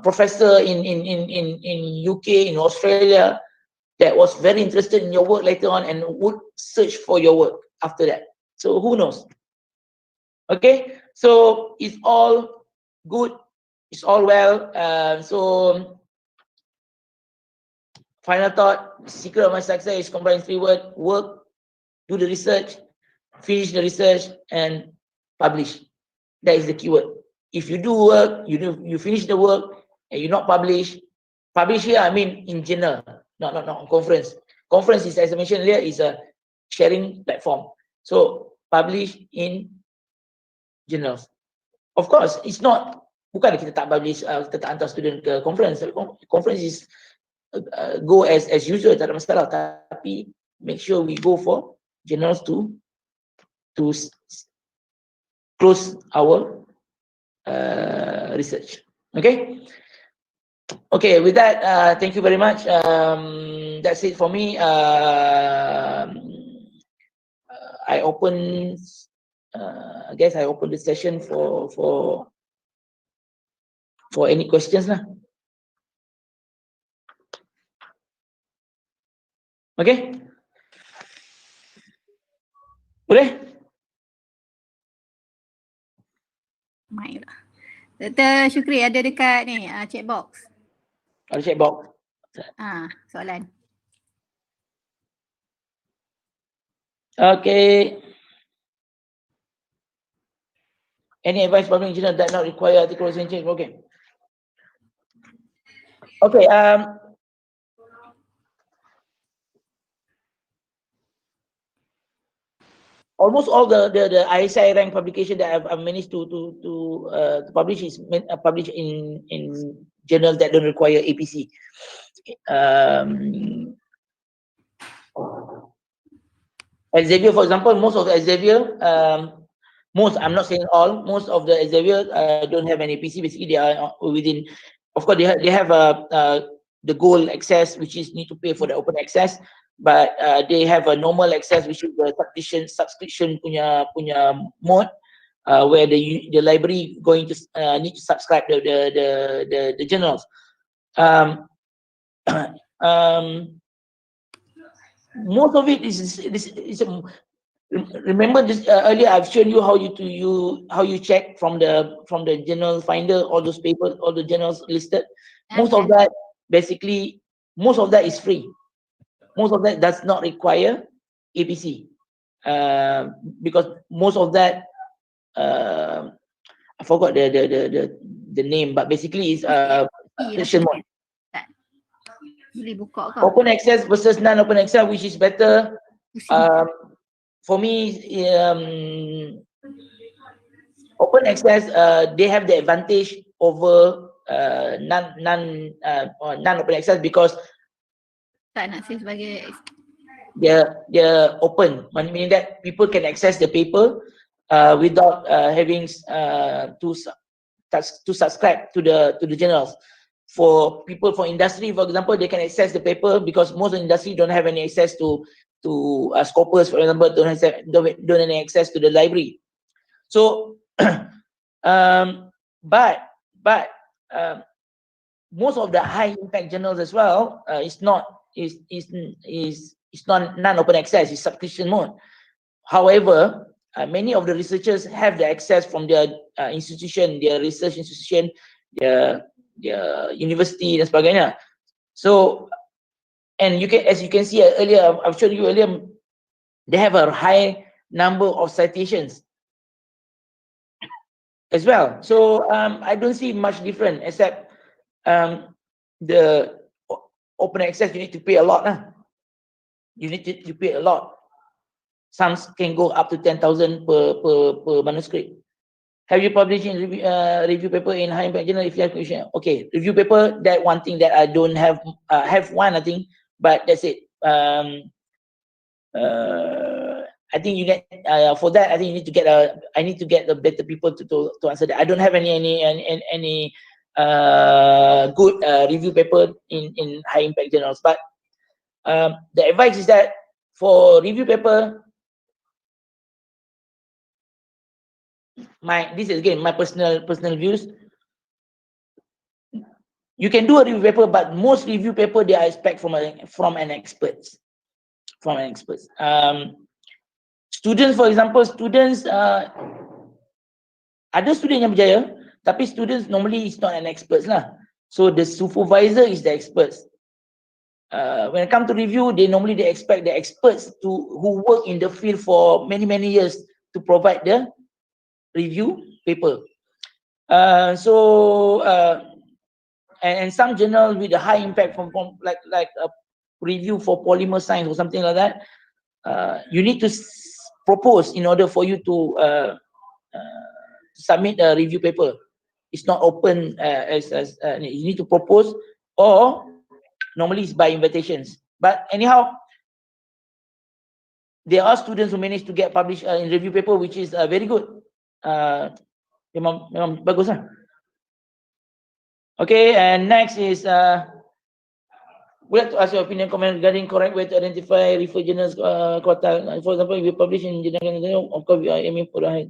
professor in UK, in Australia, that was very interested in your work later on and would search for your work after that. So who knows? Okay, so it's all good, it's all well. So final thought, secret of my success is combined 3 words: work, do the research, finish the research, and publish. That is the keyword. If you do work, you finish the work, and you not publish here, I mean in general, not on conference. Conference is, as I mentioned earlier, is a sharing platform. So publish in journals. Of course, it's not, bukan kita tak publish, kita tak hantar student ke conference. Conference is go as usual, tak ada masalah. Tapi make sure we go for journals to close our research. Okay, with that, thank you very much. That's it for me. I guess I open the session for any questions lah. Okay, boleh? Baiklah. Dr. Shukry ada dekat ni chat box. Ada chat box. Soalan. Okay. Any advice publishing journal that not require articulation change? Okay. Okay. Almost all the ISI rank publication that I've managed to publish is published in journals that don't require APC. Xavier, for example, most of the Xavier, I'm not saying all, most of the Xavier don't have an APC. Basically, they are within. Of course, they have the gold access, which is need to pay for the open access. But they have a normal access, which is the subscription punya mode, where the library going to need to subscribe the journals. Most of it is remember this earlier I've shown you how you check from the journal finder all those papers, all the journals listed. Most of that basically, most of that is free. Most of that does not require APC, because most of that I forgot the name, but basically is subscription mode. Open access versus non-open access, which is better? For me, open access, they have the advantage over non-open access because they're open, meaning that people can access the paper without having to subscribe to the journals. For people for industry, for example, they can access the paper because most of the industry don't have any access to scopers, for example, don't have any access to the library. So, but most of the high impact journals as well is not non-open access, it's subscription mode. However, many of the researchers have the access from their institution, their research institution, their university dan sebagainya. So, and you can, as you can see earlier, I've shown you earlier, they have a high number of citations as well. So I don't see much different except the open access, you need to pay a lot. You need to pay a lot. Some can go up to 10,000 per manuscript. Have you published in review paper in high impact journal? If you have question, okay, review paper, that one thing that I don't have, have one, I think, but that's it. I think you get for that. I think you need to get I need to get the better people to answer that. I don't have any good review paper in high impact journals. But the advice is that for review paper, this is again my personal views. You can do a review paper, but most review paper they are expect from an expert. Students, for example, ada student yang berjaya, tapi students normally is not an expert lah. So the supervisor is the experts. When it comes to review, they expect the experts who work in the field for many years to provide the review paper. And some journals with a high impact from like a review for polymer science or something like that, you need to propose in order for you to submit a review paper. It's not open you need to propose, or normally it's by invitations. But anyhow, there are students who manage to get published in review paper, which is very good. Memang bagus lah. Okay, and next is would like to ask your opinion, comment regarding correct way to identify refer journals quartile. For example, if you publish in journal, of course, we are aiming for the high.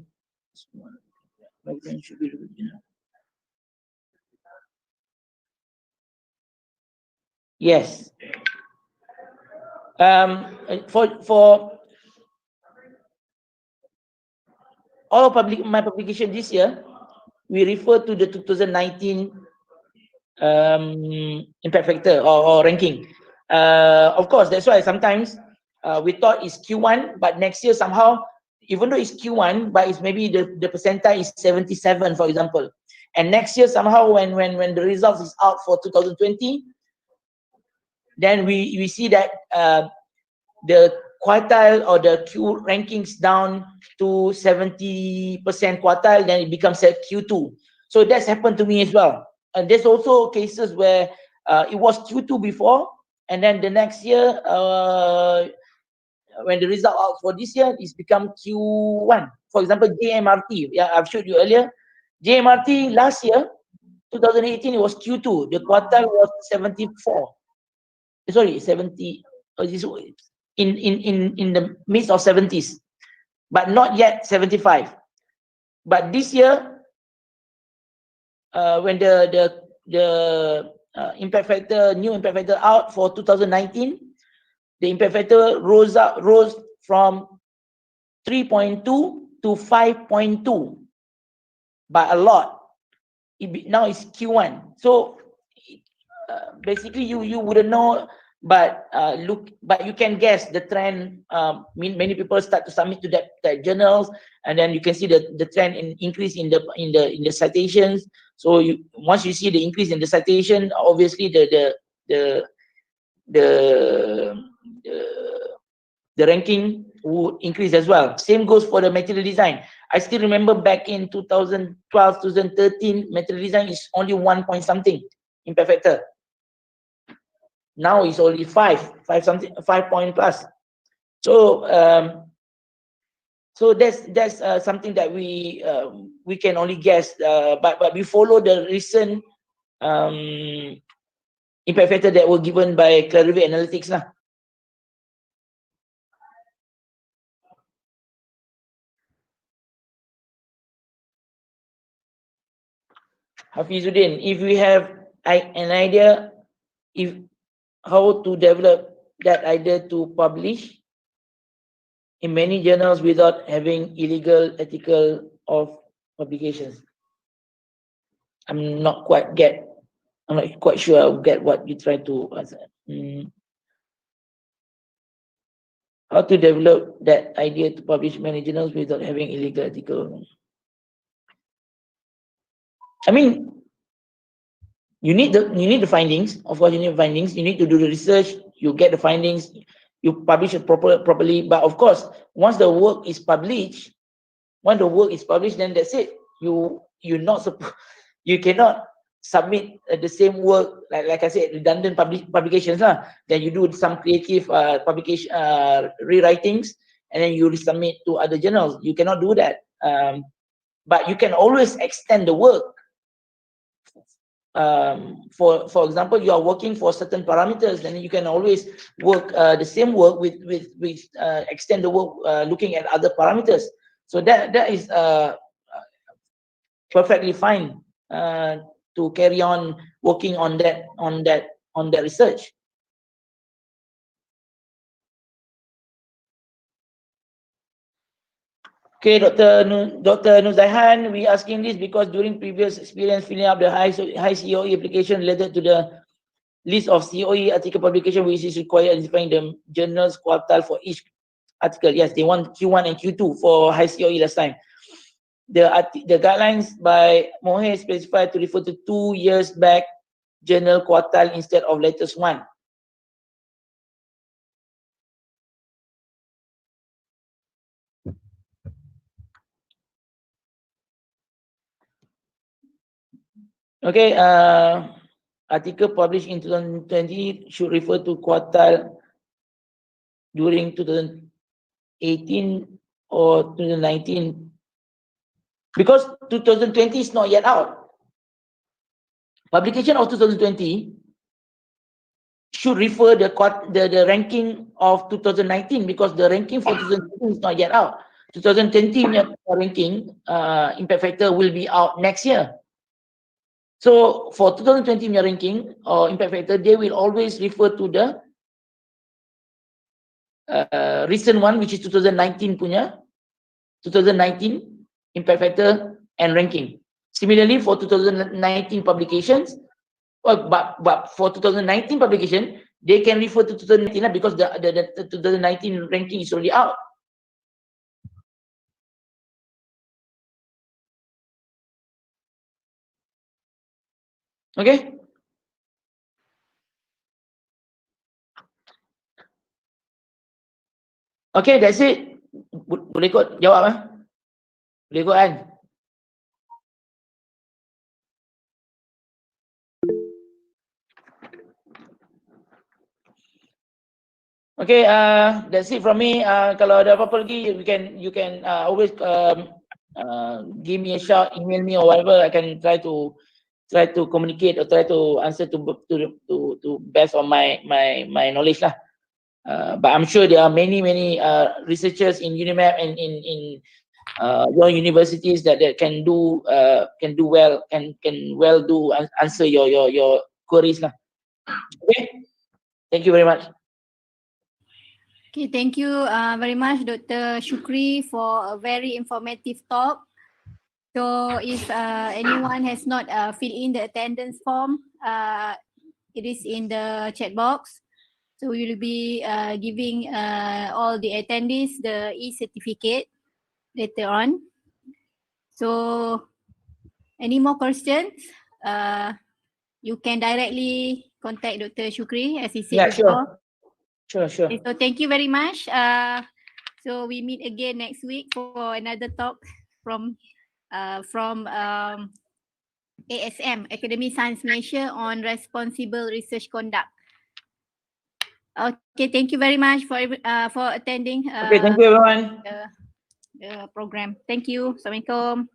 Yes. For all of my publication this year, we refer to the 2019 impact factor or ranking. Of course, that's why sometimes we thought it's Q1, but next year somehow, even though it's Q1, but it's maybe the percentile is 77, for example. And next year somehow when the results is out for 2020, then we see that the quartile or the Q rankings down to 70% quartile, then it becomes a Q2. So that's happened to me as well. And there's also cases where it was Q2 before, and then the next year, when the result out for this year, it's become Q1. For example, JMRT, yeah, I've showed you earlier. JMRT last year, 2018, it was Q2. The quartile was 74. Sorry, 70. In the midst of 70s, but not yet 75. But this year, when the impact factor, new impact factor out for 2019, the impact factor rose from 3.2 to 5.2, but a lot. Now it's Q1. So basically, you wouldn't know, but but you can guess the trend. Many people start to submit to that journals, and then you can see the trend in increase in the citations. So once you see the increase in the citation, obviously the ranking would increase as well. Same goes for the material design. I still remember back in 2012, 2013, material design is only 1 point something impact factor. Now it's only 5 point plus. So so that's something that we can only guess, but we follow the recent impact factor that were given by Clarivate Analytics lah. Hafizuddin, if we have an idea how to develop that idea to publish, in many journals without having illegal, ethical of publications. I'm not quite sure I'll get what you try to answer. How to develop that idea to publish many journals without having illegal, ethical? I mean, you need the findings. Of course, you need findings. You need to do the research. You get the findings. You publish it properly. But of course, once the work is published, then that's it. You cannot submit the same work like I said, redundant publications lah. Then you do some creative publication rewritings, and then you resubmit to other journals. You cannot do that. But you can always extend the work. For example, you are working for certain parameters, then you can always work the same work with extend the work looking at other parameters. So that is perfectly fine to carry on working on that research. Okay, Dr. Nuzaihan, we asking this because during previous experience filling up the high COE application related to the list of COE article publication which is required, identifying the journals quartile for each article. Yes, they want Q1 and Q2 for high COE last time. The guidelines by Mohd specify to refer to 2 years back journal quartile instead of latest one. Okay, article published in 2020 should refer to quartile during 2018 or 2019 because 2020 is not yet out. Publication of 2020 should refer the ranking of 2019 because the ranking for 2019 is not yet out. 2020 ranking impact factor will be out next year. So for 2020 ranking or impact factor, they will always refer to the recent one, which is 2019 impact factor and ranking. Similarly, for 2019 publications, but for 2019 publication, they can refer to 2019 because the 2019 ranking is already out. Okay. Okay, that's it. Boleh kot jawab Boleh kot kan? Okay, that's it from me. Kalau ada apa-apa lagi, you can always give me a shout, email me or whatever. I can try to communicate or try to answer to best of my knowledge lah. But I'm sure there are many researchers in Unimap and in your universities that can do well, answer your queries lah. Okay, thank you very much. Okay, thank you very much, Dr. Shukry, for a very informative talk. So if anyone has not filled in the attendance form, it is in the chat box. So we will be giving all the attendees the e-certificate later on. So any more questions? You can directly contact Dr. Shukry as he said before. Sure. Okay, so thank you very much. So we meet again next week for another talk from ASM, Academy Science Malaysia, on responsible research conduct. Okay, thank you very much for attending. Okay, thank you everyone. The program. Thank you. Assalamualaikum.